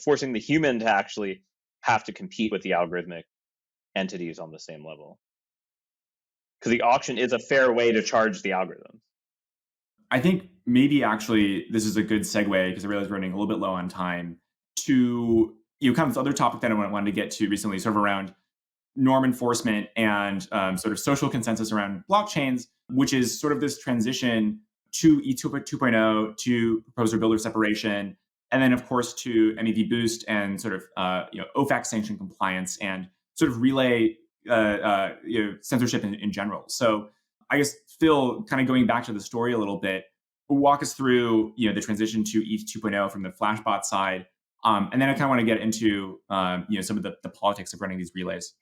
forcing the human to actually have to compete with the algorithmic entities on the same level. Because the auction is a fair way to charge the algorithm. I think maybe actually this is a good segue, because I realize we're running a little bit low on time, to kind of this other topic that I wanted to get to recently, sort of around norm enforcement and sort of social consensus around blockchains, which is sort of this transition to ETH 2.0, to proposer builder separation, and then of course to MEV boost and sort of OFAC sanction compliance and sort of relay censorship in general. So I guess, Phil, kind of going back to the story a little bit, walk us through the transition to ETH 2.0 from the Flashbot side, and then I kind of want to get into some of the politics of running these relays.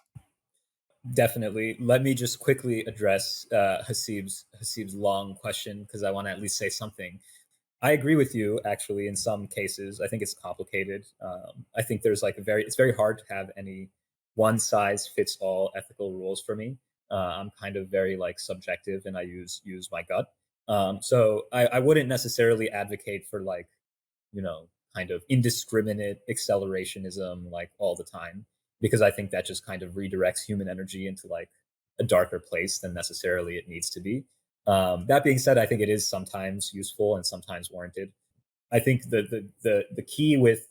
Definitely. Let me just quickly address Haseeb's long question, because I want to at least say something. I agree with you, actually, in some cases. I think it's complicated. I think there's it's very hard to have any one size fits all ethical rules for me. I'm kind of very subjective, and I use my gut. So I wouldn't necessarily advocate for kind of indiscriminate accelerationism all the time, because I think that just kind of redirects human energy into a darker place than necessarily it needs to be. That being said, I think it is sometimes useful and sometimes warranted. I think the key with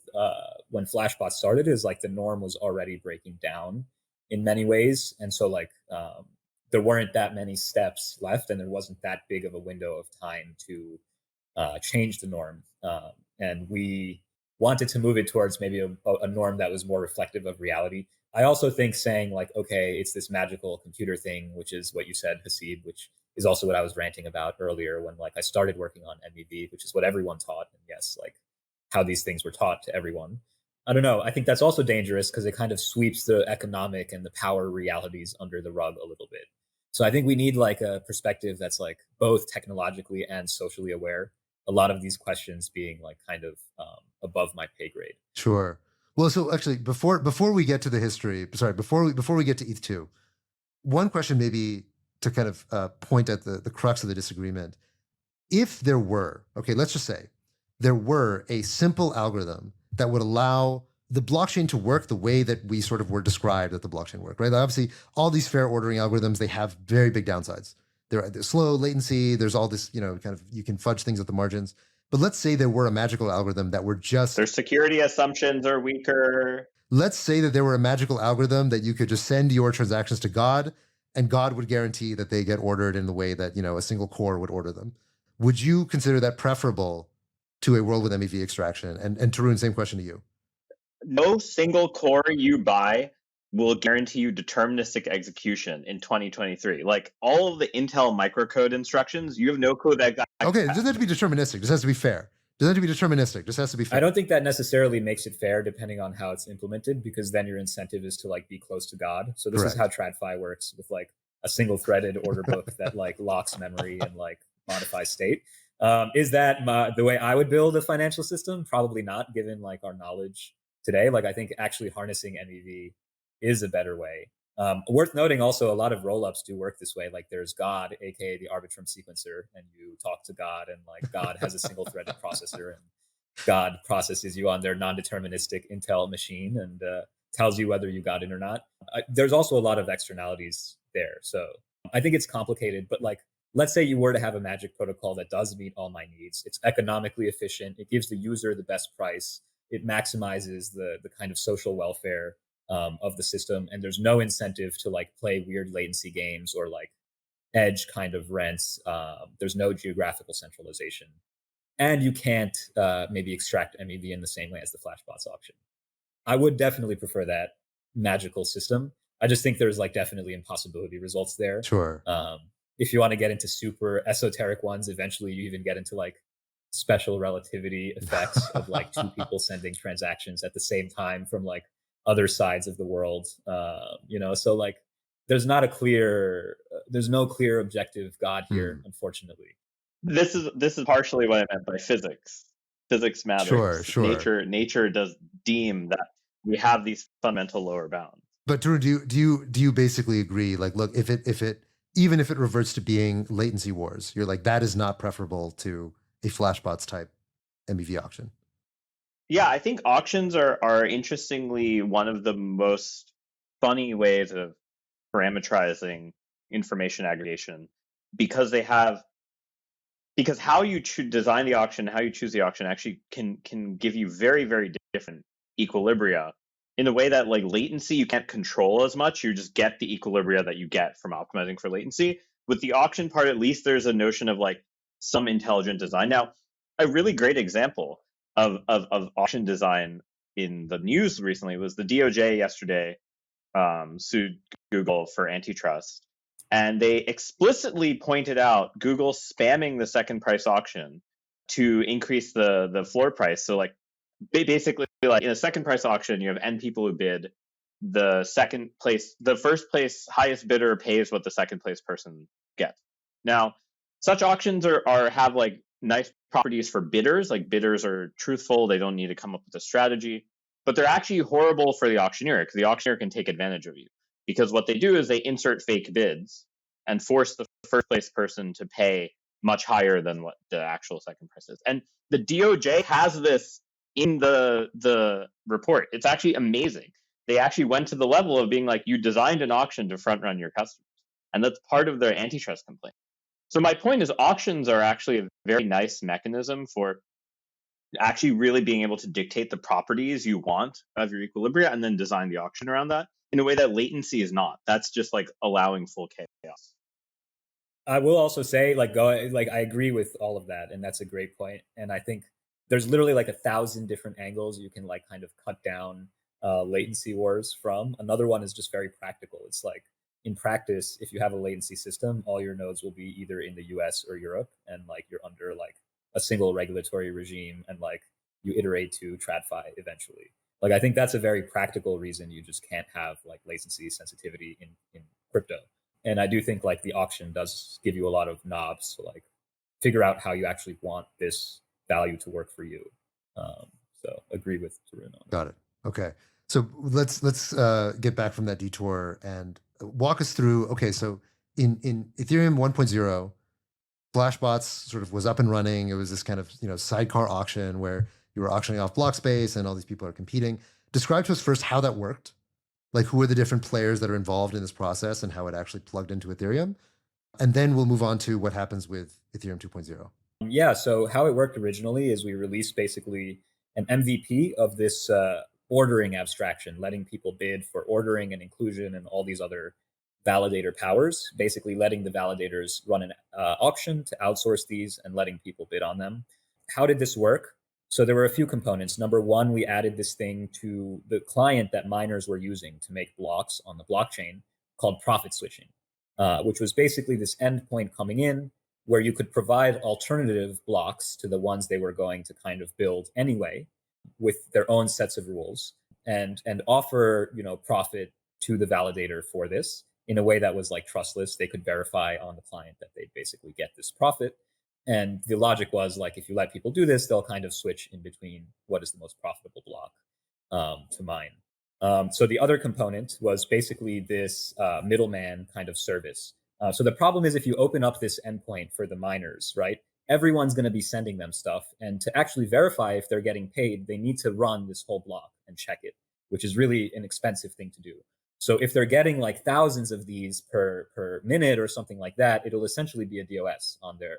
when Flashbot started is the norm was already breaking down in many ways, and so there weren't that many steps left, and there wasn't that big of a window of time to change the norm. And we wanted to move it towards maybe a norm that was more reflective of reality. I also think saying like, okay, it's this magical computer thing, which is what you said, Haseeb, which is also what I was ranting about earlier when like I started working on MEV, which is what everyone taught. And yes, like how these things were taught to everyone. I don't know. I think that's also dangerous because it kind of sweeps the economic and the power realities under the rug a little bit. So I think we need like a perspective that's like both technologically and socially aware. A lot of these questions being like kind of above my pay grade. Sure. Well, so actually, before we get to the history, sorry, before we get to ETH2, one question maybe to kind of point at the crux of the disagreement. If there were, okay, let's just say there were a simple algorithm that would allow the blockchain to work the way that we sort of were described that the blockchain work, right? Obviously, all these fair ordering algorithms, they have very big downsides. They're slow latency. There's all this, kind of, you can fudge things at the margins. But let's say there were a magical algorithm that were just... Their security assumptions are weaker. Let's say that there were a magical algorithm that you could just send your transactions to God, and God would guarantee that they get ordered in the way that, a single core would order them. Would you consider that preferable to a world with MEV extraction? And Tarun, same question to you. No single core you buy will guarantee you deterministic execution in 2023. Like all of the Intel microcode instructions, you have no clue that. Okay, it doesn't have to be deterministic. It just has to be fair. It doesn't have to be deterministic. It just has to be fair. I don't think that necessarily makes it fair depending on how it's implemented, because then your incentive is to like be close to God. So this is how TradFi works with like a single threaded order book that like locks memory and like modifies state. Is that the way I would build a financial system? Probably not, given like our knowledge today. Like I think actually harnessing MEV is a better way. Worth noting also, a lot of rollups do work this way. Like there's God, aka the Arbitrum sequencer, and you talk to God, and like God has a single threaded processor, and God processes you on their non-deterministic Intel machine and tells you whether you got in or not. There's also a lot of externalities there. So I think it's complicated, but like, let's say you were to have a magic protocol that does meet all my needs. It's economically efficient. It gives the user the best price. It maximizes the kind of social welfare of the system. And there's no incentive to like play weird latency games or like edge kind of rents. There's no geographical centralization. And you can't maybe extract MEV in the same way as the Flashbots option. I would definitely prefer that magical system. I just think there's like definitely impossibility results there. Sure. If you want to get into super esoteric ones, eventually you even get into like special relativity effects of like two people sending transactions at the same time from like other sides of the world. So like there's no clear objective God here, unfortunately. This is partially what I meant by physics. Physics matters. Sure. Nature does deem that we have these fundamental lower bounds. But Drew, do you basically agree? Like, look, if it even if it reverts to being latency wars, you're like, that is not preferable to a Flashbots type MEV auction. Yeah, I think auctions are interestingly one of the most funny ways of parameterizing information aggregation, because how you design the auction, how you choose the auction actually can give you very, very different equilibria in a way that like latency you can't control as much. You just get the equilibria that you get from optimizing for latency. With the auction part, at least there's a notion of like some intelligent design. Now, a really great example of auction design in the news recently was the DOJ yesterday sued Google for antitrust. And they explicitly pointed out Google spamming the second price auction to increase the floor price. So like basically like in a second price auction, you have N people who bid. The first place highest bidder pays what the second place person gets. Now, such auctions have like nice properties for bidders. Like bidders are truthful. They don't need to come up with a strategy, but they're actually horrible for the auctioneer, because the auctioneer can take advantage of you. Because what they do is they insert fake bids and force the first place person to pay much higher than what the actual second price is. And the DOJ has this in the report. It's actually amazing. They actually went to the level of being like, you designed an auction to front run your customers. And that's part of their antitrust complaint. So my point is auctions are actually a very nice mechanism for actually really being able to dictate the properties you want of your equilibria and then design the auction around that in a way that latency is not. That's just like allowing full chaos. I will also say I agree with all of that. And that's a great point. And I think there's literally like 1,000 different angles you can like kind of cut down latency wars from. Another one is just very practical. It's like in practice, if you have a latency system, all your nodes will be either in the US or Europe, and like you're under like a single regulatory regime, and like you iterate to TradFi eventually. Like I think that's a very practical reason you just can't have like latency sensitivity in crypto. And I do think like the auction does give you a lot of knobs to like figure out how you actually want this value to work for you. So agree with Tarun on that. Got it. Okay. So let's get back from that detour and walk us through. Okay, so in Ethereum 1.0, Flashbots sort of was up and running. It was this kind of sidecar auction where you were auctioning off block space and all these people are competing. Describe to us first how that worked. Like who are the different players that are involved in this process and how it actually plugged into Ethereum. And then we'll move on to what happens with Ethereum 2.0. Yeah, so how it worked originally is we released basically an MVP of this ordering abstraction, letting people bid for ordering and inclusion and all these other validator powers, basically letting the validators run an auction to outsource these and letting people bid on them. How did this work? So there were a few components. Number one, we added this thing to the client that miners were using to make blocks on the blockchain called profit switching, which was basically this endpoint coming in where you could provide alternative blocks to the ones they were going to kind of build anyway with their own sets of rules and offer, profit to the validator for this in a way that was like trustless. They could verify on the client that they basically get this profit. And the logic was like, if you let people do this, they'll kind of switch in between what is the most profitable block to mine. So the other component was basically this middleman kind of service. So the problem is if you open up this endpoint for the miners, right, everyone's going to be sending them stuff. And to actually verify if they're getting paid, they need to run this whole block and check it, which is really an expensive thing to do. So if they're getting like thousands of these per minute or something like that, it'll essentially be a DOS on their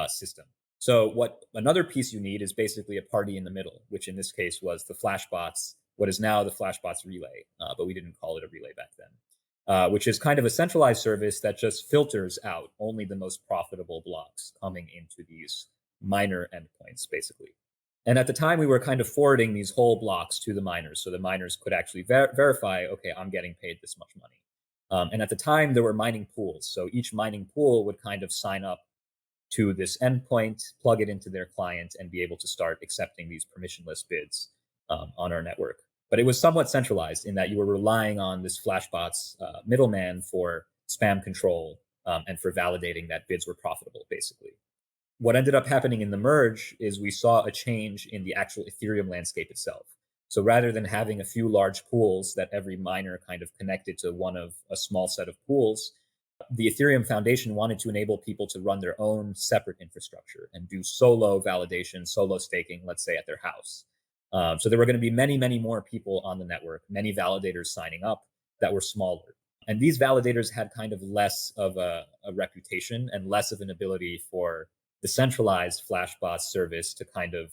system. So what another piece you need is basically a party in the middle, which in this case was the Flashbots, what is now the Flashbots relay, but we didn't call it a relay back then, which is kind of a centralized service that just filters out only the most profitable blocks coming into these miner endpoints, basically. And at the time, we were kind of forwarding these whole blocks to the miners, so the miners could actually verify, okay, I'm getting paid this much money. And at the time, there were mining pools. So each mining pool would kind of sign up to this endpoint, plug it into their client, and be able to start accepting these permissionless bids on our network. But it was somewhat centralized in that you were relying on this Flashbots middleman for spam control and for validating that bids were profitable, basically. What ended up happening in the merge is we saw a change in the actual Ethereum landscape itself. So rather than having a few large pools that every miner kind of connected to one of a small set of pools, the Ethereum Foundation wanted to enable people to run their own separate infrastructure and do solo validation, solo staking, let's say at their house. So there were going to be many, many more people on the network, many validators signing up that were smaller. And these validators had kind of less of a reputation and less of an ability for the centralized Flashbots service to kind of,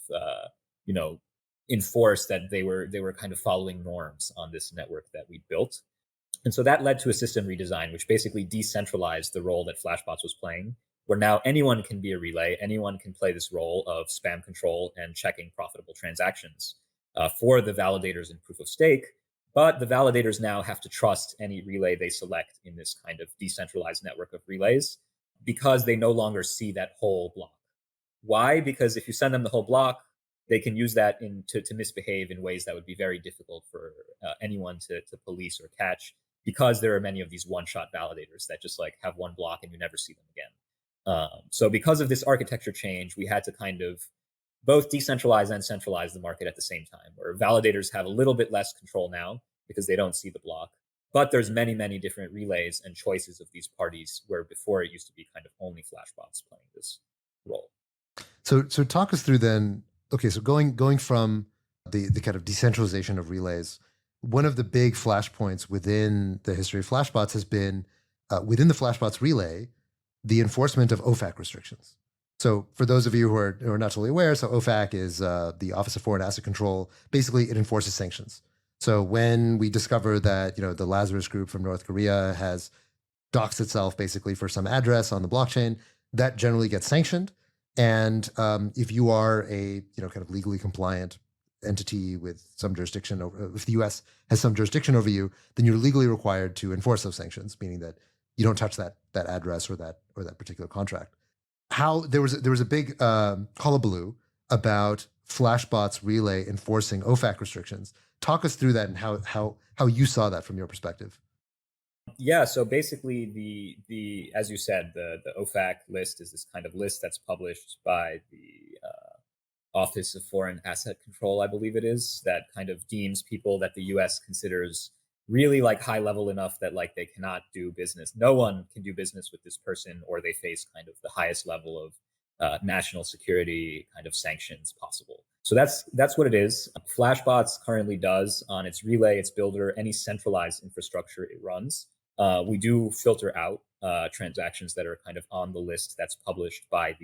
enforce that they were kind of following norms on this network that we built. And so that led to a system redesign, which basically decentralized the role that Flashbots was playing, where now anyone can be a relay, anyone can play this role of spam control and checking profitable transactions for the validators in proof of stake. But the validators now have to trust any relay they select in this kind of decentralized network of relays because they no longer see that whole block. Why? Because if you send them the whole block, they can use that to misbehave in ways that would be very difficult for anyone to police or catch, because there are many of these one-shot validators that just like have one block and you never see them again. So because of this architecture change, we had to kind of both decentralize and centralize the market at the same time, where validators have a little bit less control now because they don't see the block. But there's many, many different relays and choices of these parties, where before it used to be kind of only Flashbots playing this role. So talk us through then. Okay, so going from the kind of decentralization of relays, one of the big flashpoints within the history of Flashbots has been within the Flashbots relay, the enforcement of OFAC restrictions. So for those of you who are not totally aware, so OFAC is the Office of Foreign Asset Control. Basically, it enforces sanctions. So when we discover that the Lazarus Group from North Korea has doxed itself basically for some address on the blockchain, that generally gets sanctioned. And if you are a kind of legally compliant entity with some jurisdiction over, if the U.S. has some jurisdiction over you, then you're legally required to enforce those sanctions, meaning that you don't touch that address or that particular contract. How there was a big hullabaloo about Flashbots Relay enforcing OFAC restrictions. Talk us through that and how you saw that from your perspective. Yeah, so basically the as you said, the OFAC list is this kind of list that's published by the Office of Foreign Asset Control, I believe it is, that kind of deems people that the US considers really like high level enough that like they cannot do business. No one can do business with this person, or they face kind of the highest level of national security kind of sanctions possible. So that's what it is. Flashbots currently does on its relay, its builder, any centralized infrastructure it runs. We do filter out transactions that are kind of on the list that's published by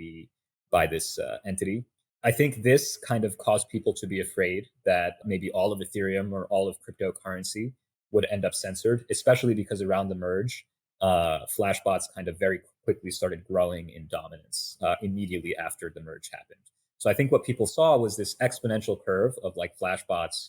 this entity. I think this kind of caused people to be afraid that maybe all of Ethereum or all of cryptocurrency would end up censored, especially because around the merge, Flashbots kind of very quickly started growing in dominance immediately after the merge happened. So I think what people saw was this exponential curve of like Flashbots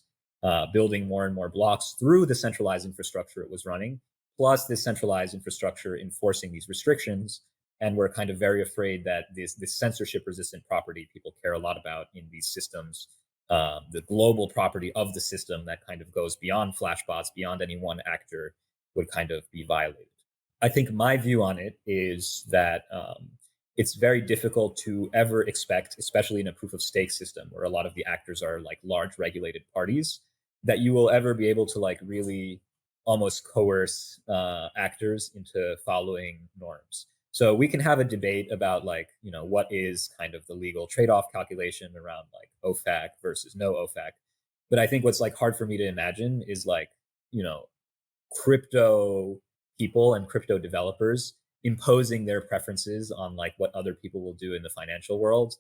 building more and more blocks through the centralized infrastructure it was running, plus this centralized infrastructure enforcing these restrictions. And we're kind of very afraid that this censorship-resistant property people care a lot about in these systems, the global property of the system that kind of goes beyond Flashbots, beyond any one actor, would kind of be violated. I think my view on it is that it's very difficult to ever expect, especially in a proof of stake system where a lot of the actors are like large regulated parties, that you will ever be able to like really almost coerce actors into following norms. So we can have a debate about like, what is kind of the legal trade-off calculation around like OFAC versus no OFAC. But I think what's like hard for me to imagine is like, crypto people and crypto developers imposing their preferences on like what other people will do in the financial world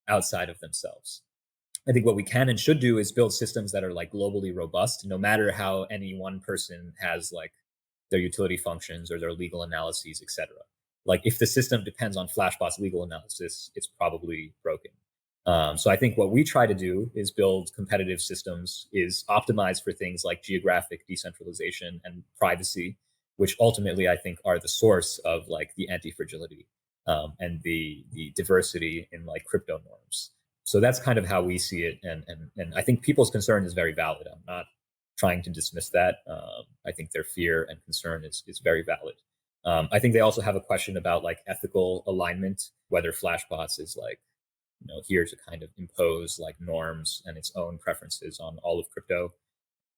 outside of themselves. I think what we can and should do is build systems that are like globally robust, no matter how any one person has like their utility functions or their legal analyses, etc. Like if the system depends on Flashbot's legal analysis, it's probably broken. So I think what we try to do is build competitive systems, is optimize for things like geographic decentralization and privacy, which ultimately I think are the source of like the anti-fragility and the diversity in like crypto norms. So that's kind of how we see it. And I think people's concern is very valid. I'm not trying to dismiss that. I think their fear and concern is very valid. I think they also have a question about like ethical alignment, whether Flashbots is like, here to kind of impose like norms and its own preferences on all of crypto.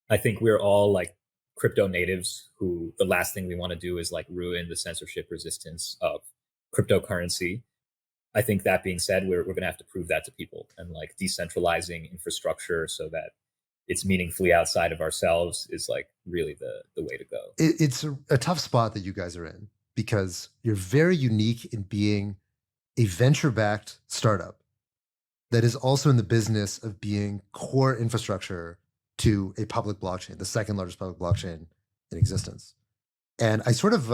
I think we're all like crypto natives who the last thing we want to do is like ruin the censorship resistance of cryptocurrency. I think that being said, we're going to have to prove that to people, and like decentralizing infrastructure so that it's meaningfully outside of ourselves is like really the way to go. It's a tough spot that you guys are in because you're very unique in being a venture-backed startup that is also in the business of being core infrastructure to a public blockchain, the second largest public blockchain in existence. And I sort of,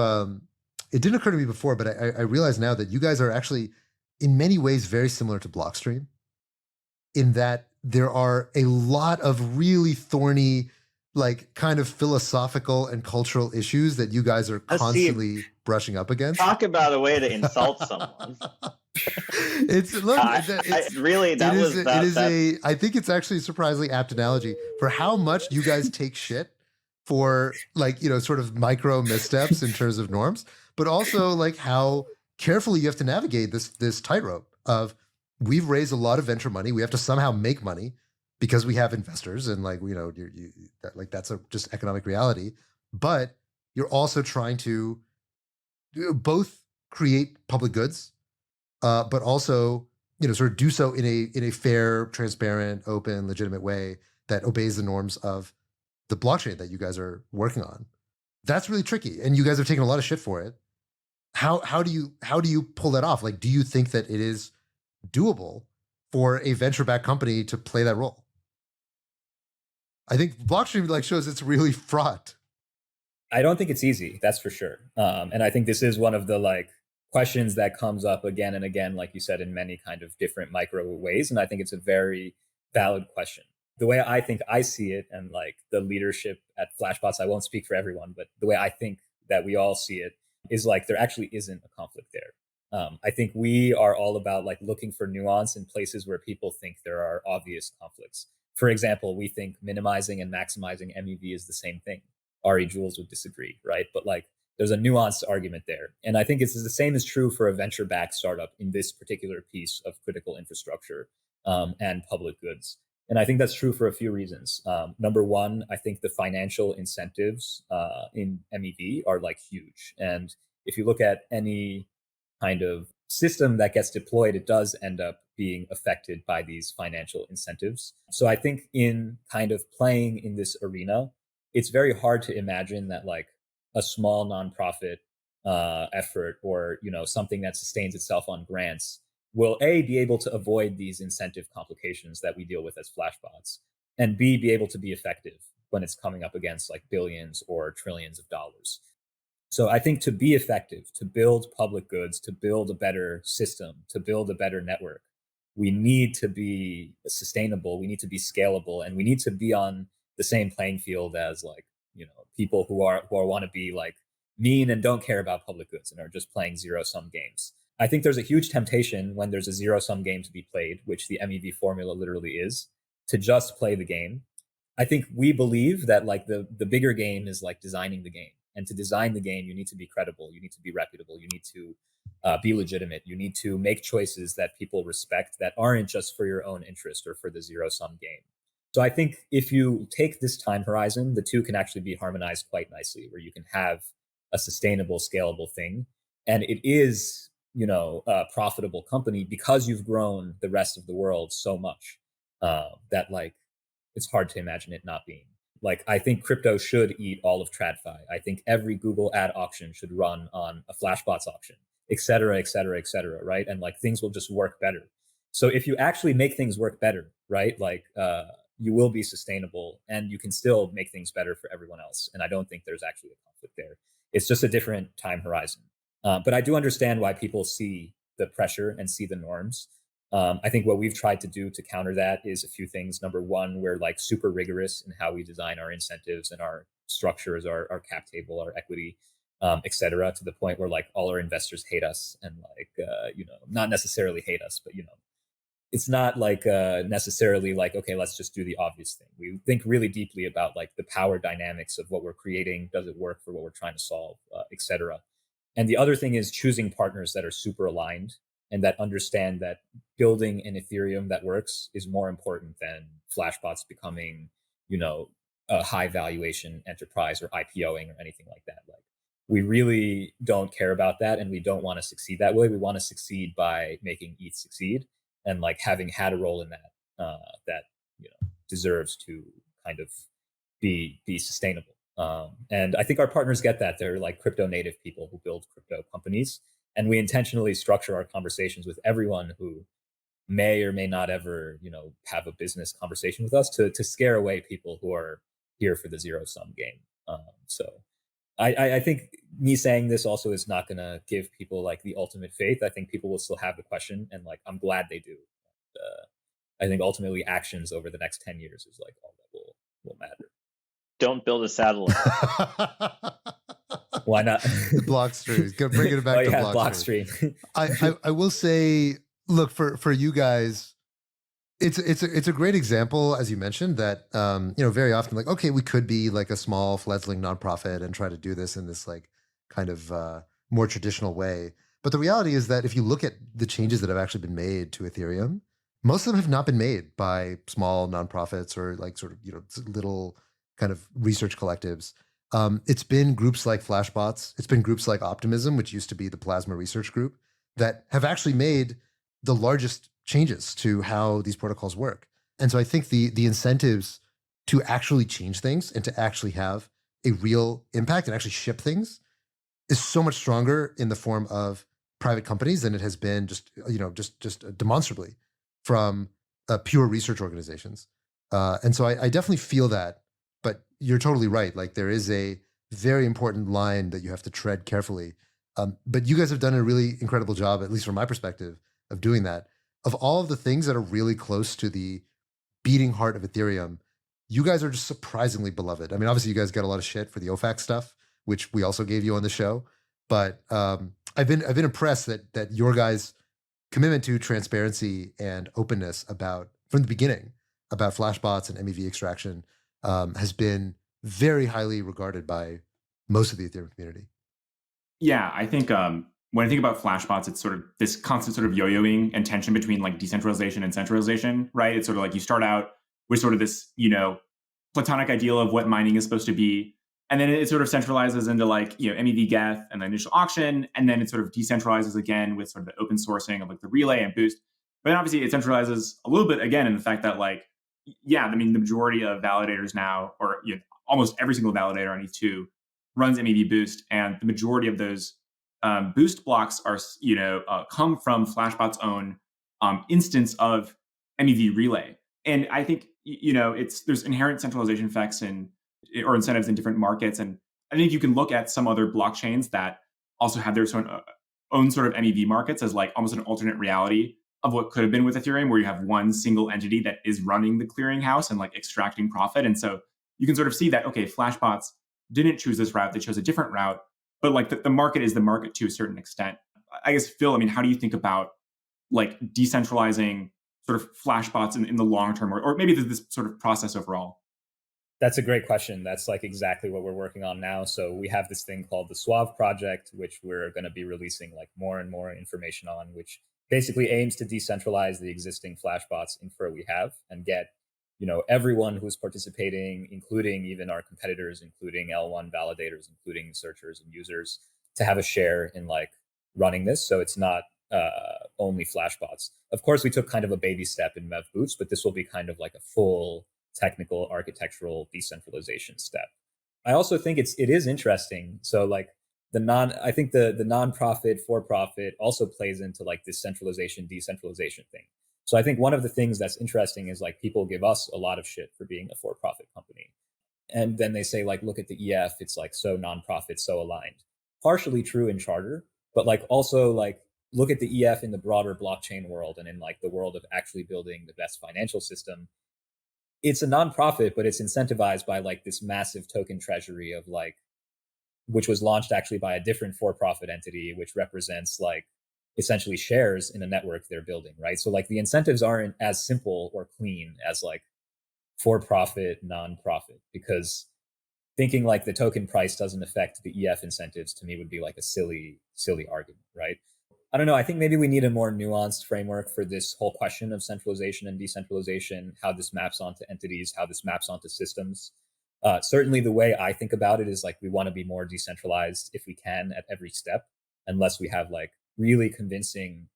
it didn't occur to me before, but I realize now that you guys are actually in many ways very similar to Blockstream in that there are a lot of really thorny, like kind of philosophical and cultural issues that you guys are constantly brushing up against. Talk about a way to insult someone. I think it's actually a surprisingly apt analogy for how much you guys take shit for like, sort of micro missteps in terms of norms, but also like how carefully you have to navigate this tightrope of we've raised a lot of venture money. We have to somehow make money because we have investors and like, that's just economic reality, but you're also trying to both create public goods, but also, sort of do so in a fair, transparent, open, legitimate way that obeys the norms of the blockchain that you guys are working on. That's really tricky, and you guys have taken a lot of shit for it. How do you pull that off? Like, do you think that it is doable for a venture-backed company to play that role? I think blockchain like shows it's really fraught. I don't think it's easy, that's for sure. And I think this is one of the like questions that comes up again and again, like you said, in many kind of different micro ways. And I think it's a very valid question. The way I think I see it, and like the leadership at Flashbots, I won't speak for everyone, but the way I think that we all see it is like there actually isn't a conflict there. I think we are all about like looking for nuance in places where people think there are obvious conflicts. For example, we think minimizing and maximizing MEV is the same thing. Ari Jules would disagree, right? But like there's a nuanced argument there. And I think it's the same is true for a venture-backed startup in this particular piece of critical infrastructure and public goods. And I think that's true for a few reasons. Number one, I think the financial incentives in MEV are like huge. And if you look at any kind of system that gets deployed, it does end up being affected by these financial incentives. So I think in kind of playing in this arena, it's very hard to imagine that like a small nonprofit effort or, you know, something that sustains itself on grants will be able to avoid these incentive complications that we deal with as flashbots, and be able to be effective when it's coming up against like billions or trillions of dollars. So I think to be effective, to build public goods, to build a better system, to build a better network, we need to be sustainable, we need to be scalable, and we need to be on the same playing field as like, you know, people who want to be like mean and don't care about public goods and are just playing zero-sum games. I think there's a huge temptation when there's a zero-sum game to be played, which the MEV formula literally is, to just play the game. I think we believe that like the bigger game is like designing the game. And to design the game, you need to be credible, you need to be reputable, you need to be legitimate, you need to make choices that people respect that aren't just for your own interest or for the zero-sum game. So I think if you take this time horizon, the two can actually be harmonized quite nicely, where you can have a sustainable, scalable thing. And it is, you know, a profitable company because you've grown the rest of the world so much that like it's hard to imagine it not being. Like, I think crypto should eat all of TradFi. I think every Google ad auction should run on a Flashbots auction, et cetera, et cetera, et cetera, right? And like things will just work better. So if you actually make things work better, right, like you will be sustainable and you can still make things better for everyone else. And I don't think there's actually a conflict there. It's just a different time horizon. But I do understand why people see the pressure and see the norms. I think what we've tried to do to counter that is a few things. Number one, we're like super rigorous in how we design our incentives and our structures, our cap table, our equity, et cetera, to the point where like all our investors hate us and like, you know, not necessarily hate us, but, you know, it's not like necessarily like, okay, let's just do the obvious thing. We think really deeply about like the power dynamics of what we're creating. Does it work for what we're trying to solve, et cetera. And the other thing is choosing partners that are super aligned and that understand that building an Ethereum that works is more important than Flashbots becoming, you know, a high valuation enterprise or IPOing or anything like that. Like, we really don't care about that, and we don't want to succeed that way. We want to succeed by making ETH succeed, and like having had a role in that, that, you know, deserves to kind of be sustainable. And I think our partners get that. They're like crypto native people who build crypto companies. And we intentionally structure our conversations with everyone who may or may not ever, you know, have a business conversation with us to scare away people who are here for the zero-sum game. So I think me saying this also is not going to give people like the ultimate faith. I think people will still have the question, and like I'm glad they do. I think ultimately actions over the next 10 years is like all that will matter. Don't build a satellite. Why not? Blockstream. Bringing it back to Blockstream. I will say, look, for you guys, it's a great example, as you mentioned, that you know, very often like, okay, we could be like a small fledgling nonprofit and try to do this in this like kind of more traditional way. But the reality is that if you look at the changes that have actually been made to Ethereum, most of them have not been made by small nonprofits or like sort of, you know, little kind of research collectives. It's been groups like Flashbots. It's been groups like Optimism, which used to be the Plasma Research Group, that have actually made the largest changes to how these protocols work. And so I think the incentives to actually change things and to actually have a real impact and actually ship things is so much stronger in the form of private companies than it has been just, you know, just demonstrably from pure research organizations. And so I definitely feel that. But you're totally right. Like, there is a very important line that you have to tread carefully But you guys have done a really incredible job, at least from my perspective, of doing that. Of all of the things that are really close to the beating heart of Ethereum, you guys are just surprisingly beloved. I mean, obviously, you guys get a lot of shit for the OFAC stuff, which we also gave you on the show. But I've been impressed that your guys' commitment to transparency and openness about from the beginning about flashbots and MEV extraction has been very highly regarded by most of the Ethereum community. Yeah, I think when I think about flashbots, it's sort of this constant sort of yo-yoing and tension between like decentralization and centralization, right? It's sort of like you start out with sort of this, platonic ideal of what mining is supposed to be, and then it sort of centralizes into like, MEV geth and the initial auction, and then it sort of decentralizes again with sort of the open sourcing of like the relay and boost. But then obviously it centralizes a little bit again in the fact that like, yeah, I mean, the majority of validators now, or almost every single validator on ETH2 runs MEV boost, and the majority of those boost blocks are, come from Flashbot's own instance of MEV relay. And I think, there's inherent centralization effects or incentives in different markets. And I think you can look at some other blockchains that also have their own sort of MEV markets as like almost an alternate reality of what could have been with Ethereum, where you have one single entity that is running the clearinghouse and like extracting profit. And so you can sort of see that, okay, Flashbots didn't choose this route, they chose a different route, but like the market is the market to a certain extent. I guess, Phil, I mean, how do you think about like decentralizing sort of flashbots in the long term, or maybe this sort of process overall? That's a great question. That's like exactly what we're working on now. So we have this thing called the Suave project, which we're going to be releasing like more and more information on, which basically aims to decentralize the existing flashbots infra we have and get, everyone who's participating, including even our competitors, including L1 validators, including searchers and users, to have a share in like running this. So it's not only flashbots. Of course, we took kind of a baby step in MEV Boots, but this will be kind of like a full technical architectural decentralization step. I also think it is interesting. So like I think the nonprofit for profit also plays into like this centralization decentralization thing. So I think one of the things that's interesting is like people give us a lot of shit for being a for profit company. And then they say like, look at the EF, it's like so nonprofit, so aligned. Partially true in charter, but like also like look at the EF in the broader blockchain world and in like the world of actually building the best financial system. It's a nonprofit, but it's incentivized by like this massive token treasury of like, which was launched actually by a different for-profit entity, which represents like essentially shares in a network they're building, right? So like the incentives aren't as simple or clean as like for-profit, non-profit, because thinking like the token price doesn't affect the EF incentives to me would be like a silly argument, right? I don't know. I think maybe we need a more nuanced framework for this whole question of centralization and decentralization, how this maps onto entities, how this maps onto systems. Certainly the way I think about it is like we want to be more decentralized if we can at every step, unless we have like really convincing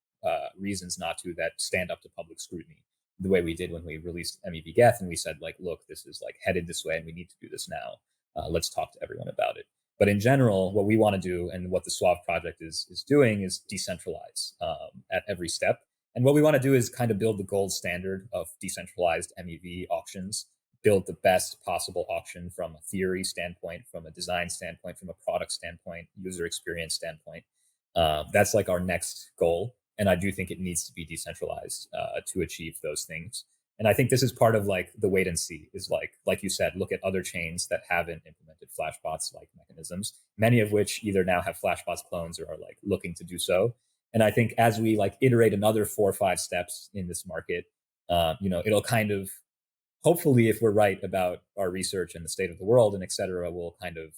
reasons not to that stand up to public scrutiny, the way we did when we released MEV Geth and we said like, look, this is like headed this way and we need to do this now. Let's talk to everyone about it. But in general, what we want to do and what the Suave project is doing is decentralize at every step. And what we want to do is kind of build the gold standard of decentralized MEV auctions, build the best possible auction from a theory standpoint, from a design standpoint, from a product standpoint, user experience standpoint. That's like our next goal. And I do think it needs to be decentralized to achieve those things. And I think this is part of like the wait and see is like you said, look at other chains that haven't implemented flashbots like mechanisms, many of which either now have flashbots clones or are like looking to do so. And I think as we like iterate another 4 or 5 steps in this market, it'll kind of, hopefully if we're right about our research and the state of the world and et cetera, we'll kind of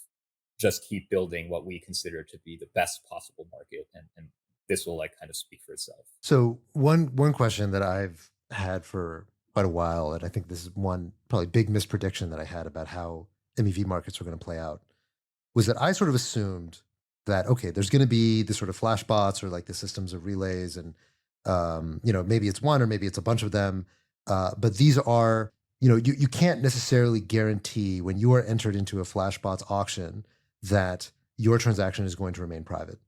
just keep building what we consider to be the best possible market. And this will like kind of speak for itself. So one question that I've had for quite a while, and I think this is one probably big misprediction that I had about how MEV markets were going to play out, was that I sort of assumed that, okay, there's going to be the sort of flashbots or like the systems of relays and, maybe it's one or maybe it's a bunch of them. But these are, you can't necessarily guarantee when you are entered into a flashbots auction that your transaction is going to remain private,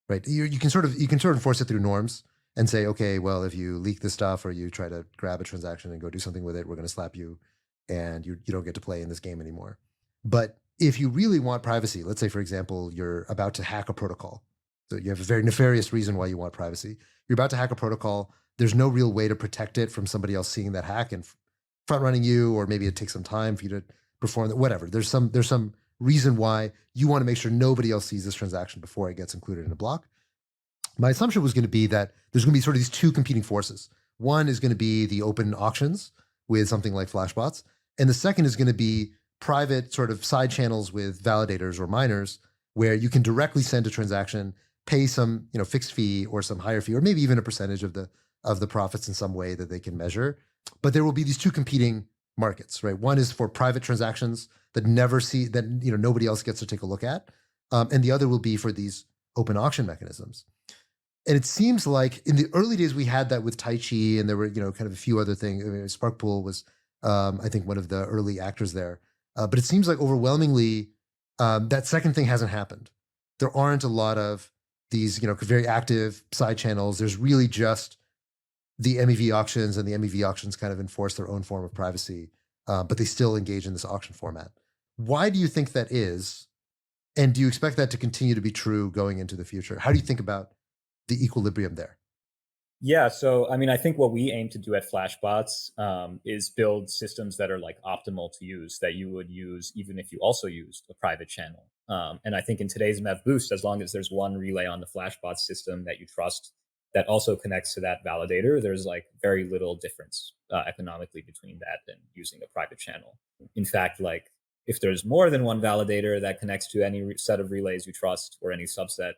right? You can sort of enforce it through norms and say, okay, well, if you leak this stuff or you try to grab a transaction and go do something with it, we're going to slap you and you don't get to play in this game anymore. But if you really want privacy, let's say, for example, you're about to hack a protocol So you have a very nefarious reason why you want privacy. You're about to hack a protocol. There's no real way to protect it from somebody else seeing that hack and front running you, or maybe it takes some time for you to perform that. Whatever. There's some reason why you want to make sure nobody else sees this transaction before it gets included in a block. My assumption was going to be that there's going to be sort of these two competing forces. One is going to be the open auctions with something like Flashbots, and the second is going to be private sort of side channels with validators or miners where you can directly send a transaction, pay some fixed fee or some higher fee, or maybe even a percentage of the profits in some way that they can measure. But there will be these two competing markets, right? One is for private transactions that nobody else gets to take a look at, and the other will be for these open auction mechanisms. And it seems like in the early days we had that with Tai Chi, and there were kind of a few other things. I mean, Sparkpool was, I think, one of the early actors there. But it seems like overwhelmingly that second thing hasn't happened. There aren't a lot of these very active side channels. There's really just the MEV auctions, and the MEV auctions kind of enforce their own form of privacy, but they still engage in this auction format. Why do you think that is? And do you expect that to continue to be true going into the future? How do you think about the equilibrium there? Yeah, so I mean, I think what we aim to do at Flashbots is build systems that are like optimal to use, that you would use even if you also used a private channel. And I think in today's MEV boost, as long as there's one relay on the Flashbots system that you trust that also connects to that validator, there's like very little difference economically between that and using a private channel. In fact, like if there's more than one validator that connects to any set of relays you trust or any subset,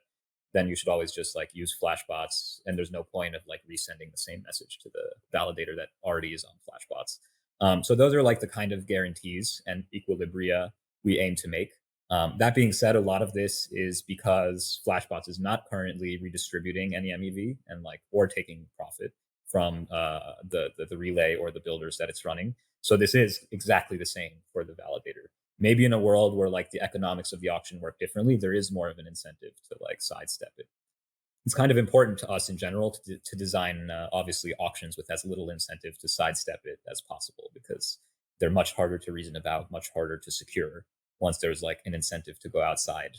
then you should always just like use Flashbots, and there's no point of like resending the same message to the validator that already is on Flashbots. So those are like the kind of guarantees and equilibria we aim to make. That being said, a lot of this is because Flashbots is not currently redistributing any MEV and or taking profit from the relay or the builders that it's running. So this is exactly the same for the validator. Maybe in a world where like the economics of the auction work differently, there is more of an incentive to like sidestep it. It's kind of important to us in general to design obviously auctions with as little incentive to sidestep it as possible, because they're much harder to reason about, much harder to secure once there's like an incentive to go outside.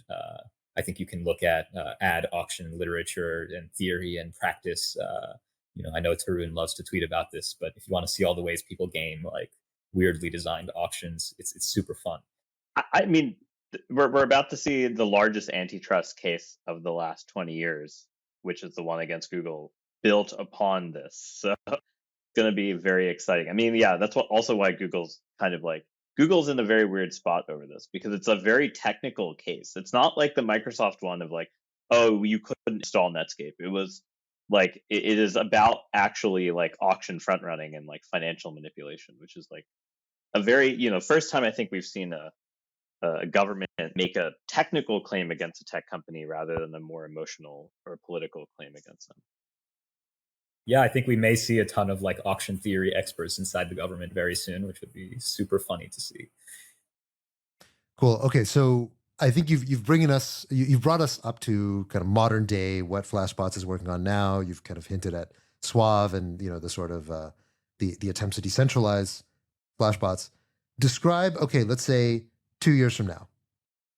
I think you can look at ad auction literature and theory and practice. I know Tarun loves to tweet about this, but if you want to see all the ways people game like weirdly designed auctions, it's super fun. I mean, we're about to see the largest antitrust case of the last 20 years, which is the one against Google, built upon this. So it's going to be very exciting. I mean, yeah, that's also why Google's in a very weird spot over this, because it's a very technical case. It's not like the Microsoft one of like, oh, you couldn't install Netscape. It was like, it is about actually like auction front running and like financial manipulation, which is like a very, first time I think we've seen a government make a technical claim against a tech company rather than a more emotional or political claim against them. Yeah, I think we may see a ton of like auction theory experts inside the government very soon, which would be super funny to see. Cool. Okay, so I think you've brought us up to kind of modern day what Flashbots is working on now. You've kind of hinted at Suave and the sort of the attempts to decentralize Flashbots. Describe, okay, let's say 2 years from now.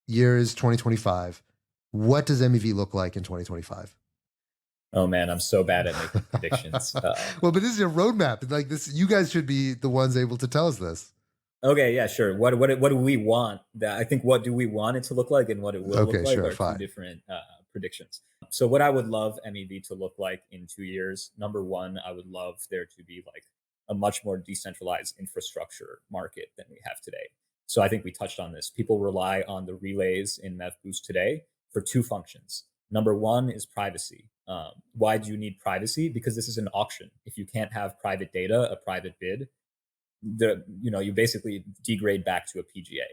Year is 2025. What does MEV look like in 2025? Oh man, I'm so bad at making predictions. Well, but this is your roadmap. Like this, you guys should be the ones able to tell us this. Okay, yeah, sure. What do we want? I think what do we want it to look like and what it will look like are fine. two different predictions. So what I would love MEV to look like in 2 years, number one, I would love there to be like a much more decentralized infrastructure market than we have today. So I think we touched on this. People rely on the relays in MEV Boost today for two functions. Number one is privacy. Why do you need privacy? Because this is an auction. If you can't have private data, a private bid, you basically degrade back to a PGA.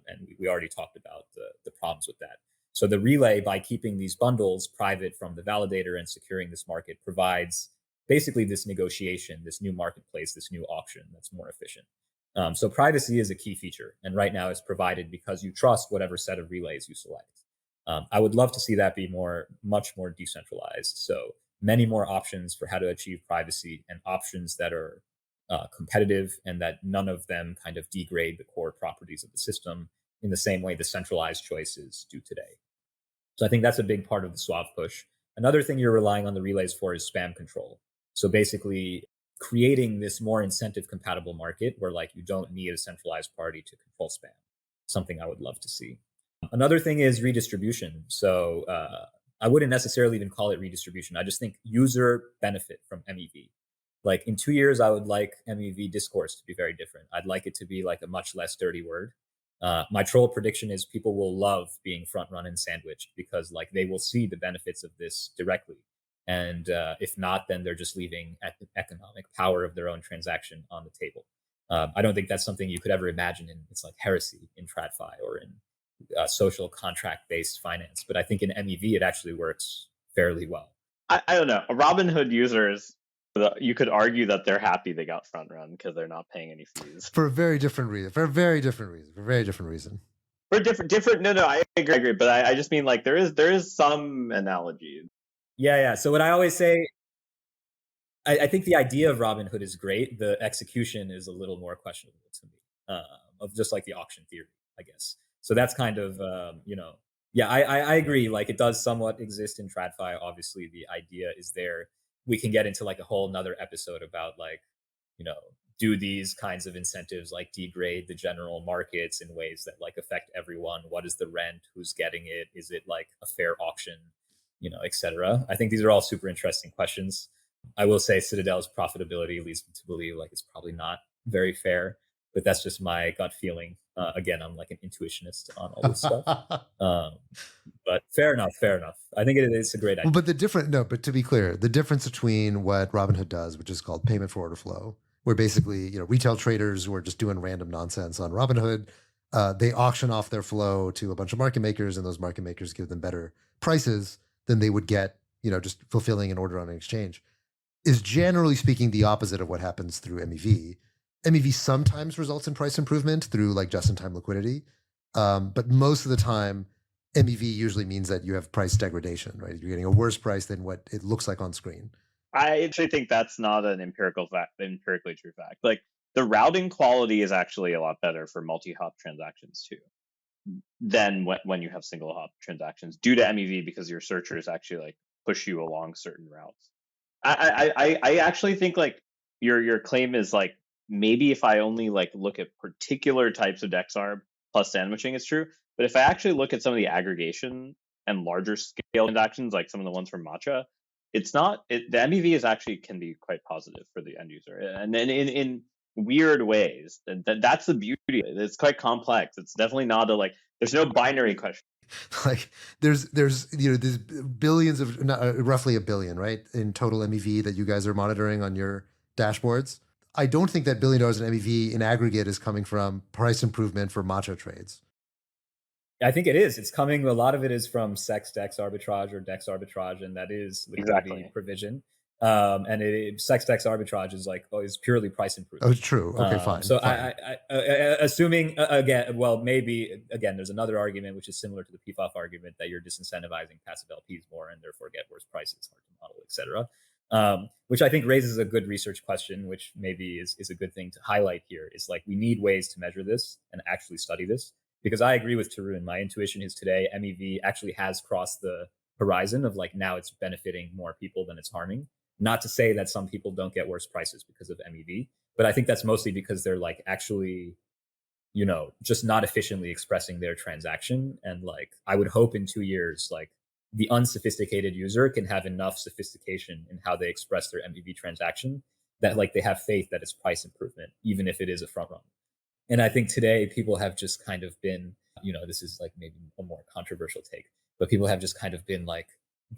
And we already talked about the problems with that. So the relay, by keeping these bundles private from the validator and securing this market, provides basically this negotiation, this new marketplace, this new auction that's more efficient. So privacy is a key feature. And right now it's provided because you trust whatever set of relays you select. I would love to see that be much more decentralized. So many more options for how to achieve privacy, and options that are competitive and that none of them kind of degrade the core properties of the system in the same way the centralized choices do today. So I think that's a big part of the swap push. Another thing you're relying on the relays for is spam control. So basically creating this more incentive compatible market where like you don't need a centralized party to control spam. Something I would love to see. Another thing is redistribution. So I wouldn't necessarily even call it redistribution. I just think user benefit from MEV. Like in 2 years, I would like MEV discourse to be very different. I'd like it to be like a much less dirty word. My troll prediction is people will love being front run and sandwiched because like they will see the benefits of this directly. And if not, then they're just leaving economic power of their own transaction on the table. I don't think that's something you could ever imagine in it's like heresy in TradFi or in social contract based finance. But I think in MEV, it actually works fairly well. I don't know. Robinhood users, you could argue that they're happy they got front run because they're not paying any fees. For a very different reason. For a very different reason. For different. No, I agree. But I just mean like there is some analogy. Yeah. So what I always say, I think the idea of Robinhood is great. The execution is a little more questionable to me, of just like the auction theory, I guess. So that's kind of, yeah, I agree. Like it does somewhat exist in TradFi. Obviously, the idea is there. We can get into like a whole nother episode about like, do these kinds of incentives like degrade the general markets in ways that like affect everyone? What is the rent? Who's getting it? Is it like a fair auction? Et cetera. I think these are all super interesting questions. I will say Citadel's profitability leads me to believe like it's probably not very fair, but that's just my gut feeling. Again, I'm like an intuitionist on all this stuff. But fair enough. I think it's a great idea. But to be clear, the difference between what Robinhood does, which is called payment for order flow, where basically, retail traders who are just doing random nonsense on Robinhood, they auction off their flow to a bunch of market makers, and those market makers give them better prices than they would get, just fulfilling an order on an exchange, is generally speaking the opposite of what happens through MEV. MEV sometimes results in price improvement through like just-in-time liquidity, but most of the time, MEV usually means that you have price degradation, right? You're getting a worse price than what it looks like on screen. I actually think that's not an empirically true fact. Like the routing quality is actually a lot better for multi-hop transactions too than when you have single hop transactions due to MEV because your searchers actually like push you along certain routes. I actually think like your claim is like maybe if I only like look at particular types of DexArb plus sandwiching, it's true. But if I actually look at some of the aggregation and larger scale transactions, like some of the ones from Matcha, it's not. The MEV is actually can be quite positive for the end user, and then in weird ways. That's the beauty. It's quite complex. It's definitely not a like. There's no binary question. Like there's billions of roughly $1 billion, right, in total MEV that you guys are monitoring on your dashboards. I don't think that $1 billion in MEV in aggregate is coming from price improvement for Matcha trades. I think it is. It's coming. A lot of it is from SEX-DEX arbitrage or DEX arbitrage, and that is liquidity provision. And SEX-DEX arbitrage is like is purely price improvement. Oh, true. Okay, fine. So fine. I assuming again, well, maybe again, there's another argument which is similar to the PFOF argument that you're disincentivizing passive LPs more and therefore get worse prices, hard to model, etc. Which I think raises a good research question, which maybe is a good thing to highlight here. Is like we need ways to measure this and actually study this. Because I agree with Tarun. My intuition is today MEV actually has crossed the horizon of like now it's benefiting more people than it's harming. Not to say that some people don't get worse prices because of MEV, but I think that's mostly because they're like actually, just not efficiently expressing their transaction. And like I would hope in 2 years, like the unsophisticated user can have enough sophistication in how they express their MEV transaction that like they have faith that it's price improvement, even if it is a front run. And I think today people have just kind of been, this is like maybe a more controversial take, but people have just kind of been like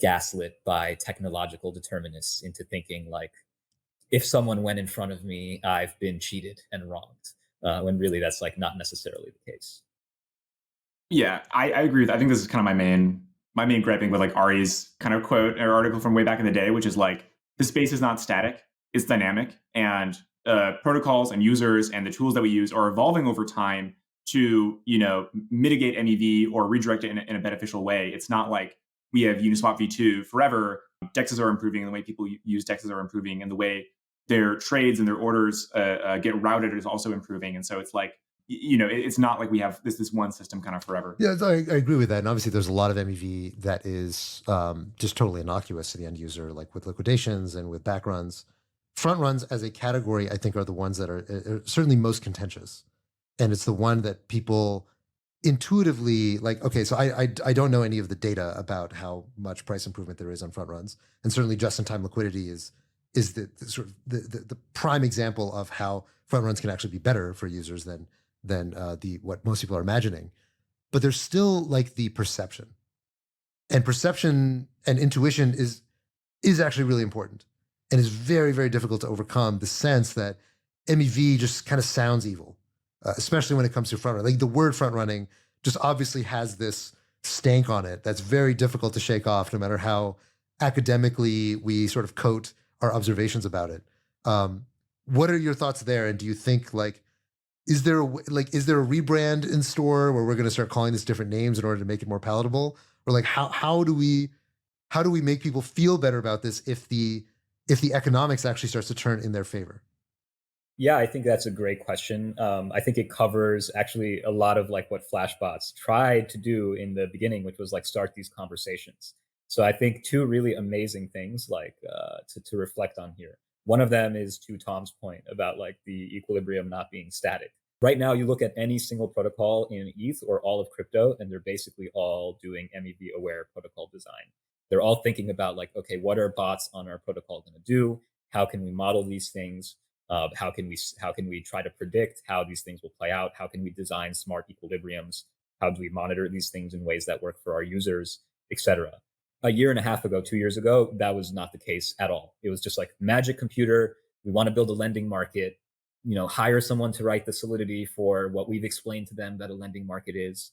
gaslit by technological determinists into thinking like, if someone went in front of me, I've been cheated and wronged, when really that's like not necessarily the case. Yeah, I agree with that. I think this is kind of my main griping with like Ari's kind of quote or article from way back in the day, which is like, the space is not static, it's dynamic. And protocols and users and the tools that we use are evolving over time to, mitigate MEV or redirect it in a beneficial way. It's not like we have Uniswap v2 forever. DEXs are improving, and the way people use DEXs are improving, and the way their trades and their orders get routed is also improving. And so it's like it's not like we have this one system kind of forever. Yeah, I agree with that. And obviously, there's a lot of MEV that is just totally innocuous to the end user, like with liquidations and with back runs. Front runs as a category, I think, are the ones that are certainly most contentious. And it's the one that people intuitively like, okay, so I don't know any of the data about how much price improvement there is on front runs. And certainly just-in-time liquidity is the sort of the prime example of how front runs can actually be better for users than what most people are imagining. But there's still like the perception, and perception and intuition is actually really important, and is very, very difficult to overcome the sense that MEV just kind of sounds evil, especially when it comes to front running. Like the word front running just obviously has this stank on it that's very difficult to shake off, no matter how academically we sort of coat our observations about it. What are your thoughts there? And do you think is there a rebrand in store where we're going to start calling this different names in order to make it more palatable? Or like how do we make people feel better about this if the economics actually starts to turn in their favor? Yeah, I think that's a great question. I think it covers actually a lot of like what Flashbots tried to do in the beginning, which was like start these conversations. So I think two really amazing things like to reflect on here. One of them is to Tom's point about like the equilibrium not being static. Right now, you look at any single protocol in ETH or all of crypto, and they're basically all doing MEV aware protocol design. They're all thinking about like, okay, what are bots on our protocol going to do? How can we model these things? How can we try to predict how these things will play out? How can we design smart equilibriums? How do we monitor these things in ways that work for our users, etc.? A year and a half ago, 2 years ago, that was not the case at all. It was just like magic computer. We want to build a lending market, hire someone to write the solidity for what we've explained to them that a lending market is,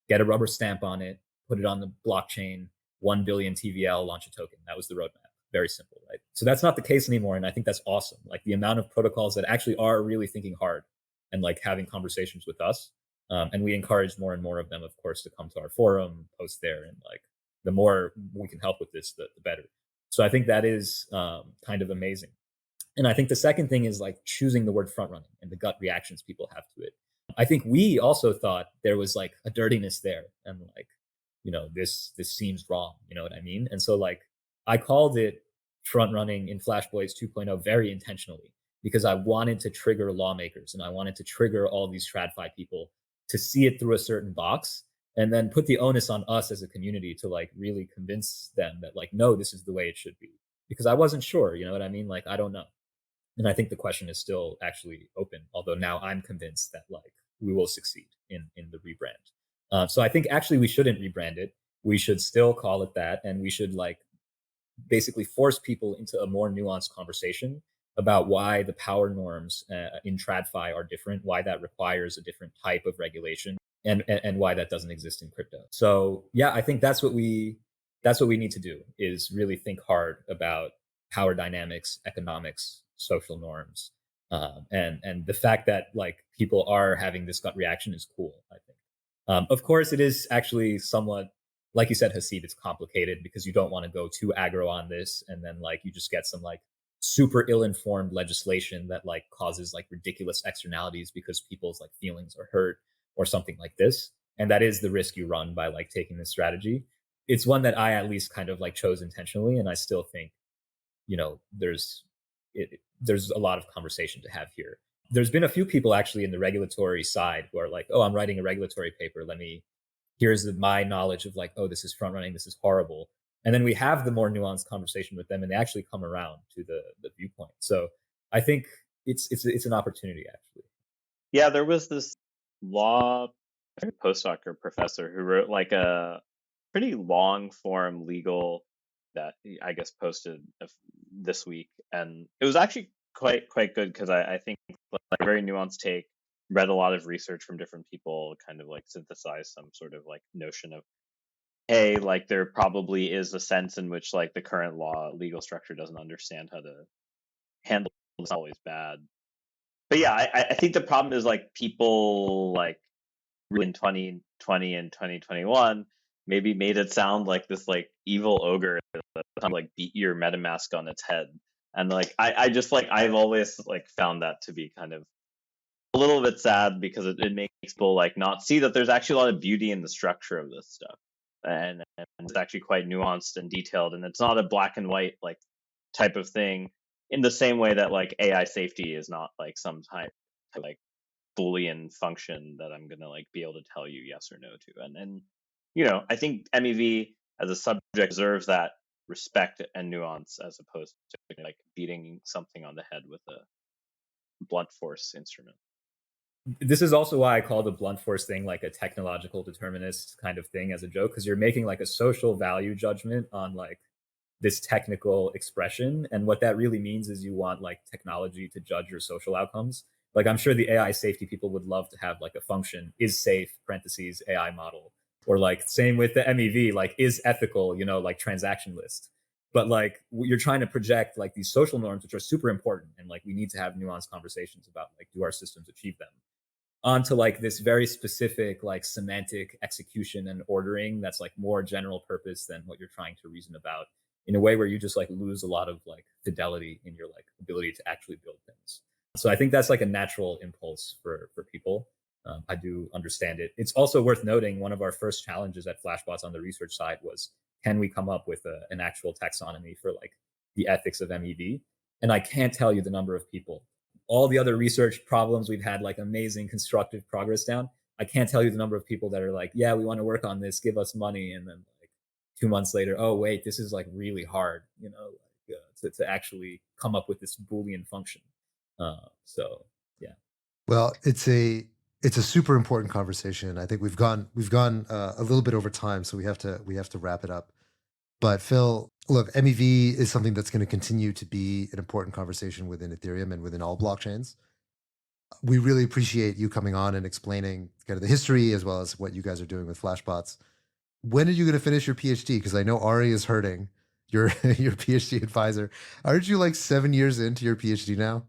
get a rubber stamp on it, put it on the blockchain, 1 billion TVL, launch a token. That was the roadmap. Very simple, right? So that's not the case anymore. And I think that's awesome. Like the amount of protocols that actually are really thinking hard and like having conversations with us. And we encourage more and more of them, of course, to come to our forum, post there, and like the more we can help with this, the better. So I think that is kind of amazing. And I think the second thing is like choosing the word front running and the gut reactions people have to it. I think we also thought there was like a dirtiness there and like, this seems wrong, you know what I mean? And so like I called it front running in Flashboys 2.0 very intentionally because I wanted to trigger lawmakers and I wanted to trigger all these TradFi people to see it through a certain box and then put the onus on us as a community to like really convince them that like, no, this is the way it should be. Because I wasn't sure, you know what I mean? Like, I don't know. And I think the question is still actually open, although now I'm convinced that like we will succeed in the rebrand. So I think actually we shouldn't rebrand it. We should still call it that. And we should like basically force people into a more nuanced conversation about why the power norms in TradFi are different, why that requires a different type of regulation, and why that doesn't exist in crypto. So yeah, I think that's what we need to do is really think hard about power dynamics, economics, social norms, and the fact that like people are having this gut reaction is cool. I think, of course, it is actually somewhat, like you said, Haseeb, it's complicated because you don't want to go too aggro on this, and then like you just get some like super ill-informed legislation that like causes like ridiculous externalities because people's like feelings are hurt or something like this. And that is the risk you run by like taking this strategy. It's one that I at least kind of like chose intentionally, and I still think, there's a lot of conversation to have here. There's been a few people actually in the regulatory side who are like, oh, I'm writing a regulatory paper. Here's my knowledge of like, oh, this is front running, this is horrible. And then we have the more nuanced conversation with them and they actually come around to the viewpoint. So I think it's an opportunity actually. Yeah, there was this law postdoc or professor who wrote like a pretty long form legal that I guess posted this week. And it was actually quite good because I think like a very nuanced take, read a lot of research from different people, kind of like synthesize some sort of like notion of, hey, like there probably is a sense in which like the current legal structure doesn't understand how to handle it's always bad. But yeah, I think the problem is like people like in 2020 and 2021 maybe made it sound like this like evil ogre that like beat your MetaMask on its head. And like I just like I've always like found that to be kind of little bit sad because it makes people like not see that there's actually a lot of beauty in the structure of this stuff, and it's actually quite nuanced and detailed, and it's not a black and white like type of thing in the same way that like AI safety is not like some type of like Boolean function that I'm gonna like be able to tell you yes or no to, and I think MEV as a subject deserves that respect and nuance as opposed to like beating something on the head with a blunt force instrument. This is also why I call the blunt force thing like a technological determinist kind of thing as a joke, because you're making like a social value judgment on like this technical expression. And what that really means is you want like technology to judge your social outcomes. Like I'm sure the AI safety people would love to have like a function is safe parentheses AI model, or like same with the MEV, like is ethical, like transaction list. But like you're trying to project like these social norms, which are super important. And like we need to have nuanced conversations about like, do our systems achieve them, onto like this very specific like semantic execution and ordering that's like more general purpose than what you're trying to reason about, in a way where you just like lose a lot of like fidelity in your like ability to actually build things. So I think that's like a natural impulse for people. I do understand it. It's also worth noting one of our first challenges at Flashbots on the research side was, can we come up with an actual taxonomy for like the ethics of MEV? And I can't tell you the number of people. All the other research problems we've had like amazing constructive progress down. I can't tell you the number of people that are like, yeah, we want to work on this, give us money, and then like 2 months later, oh wait, this is like really hard, to actually come up with this Boolean function. So yeah. Well, it's a super important conversation. I think we've gone a little bit over time, so we have to wrap it up. But Phil, look, MEV is something that's going to continue to be an important conversation within Ethereum and within all blockchains. We really appreciate you coming on and explaining kind of the history as well as what you guys are doing with Flashbots. When are you going to finish your PhD? Because I know Ari is hurting, your PhD advisor. Aren't you like 7 years into your PhD now?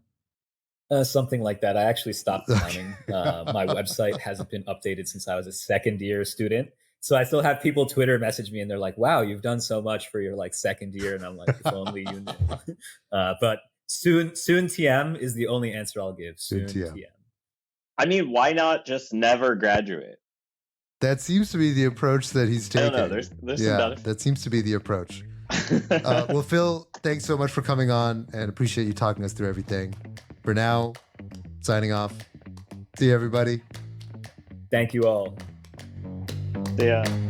Something like that. I actually stopped counting. My website hasn't been updated since I was a second year student. So I still have people Twitter message me and they're like, wow, you've done so much for your like second year. And I'm like, if only you knew. But soon TM is the only answer I'll give. Soon TM. I mean, why not just never graduate? That seems to be the approach that he's taking. I don't know. There's some benefit. That seems to be the approach. Well, Phil, thanks so much for coming on and appreciate you talking us through everything. For now, signing off. See you, everybody. Thank you all. See ya.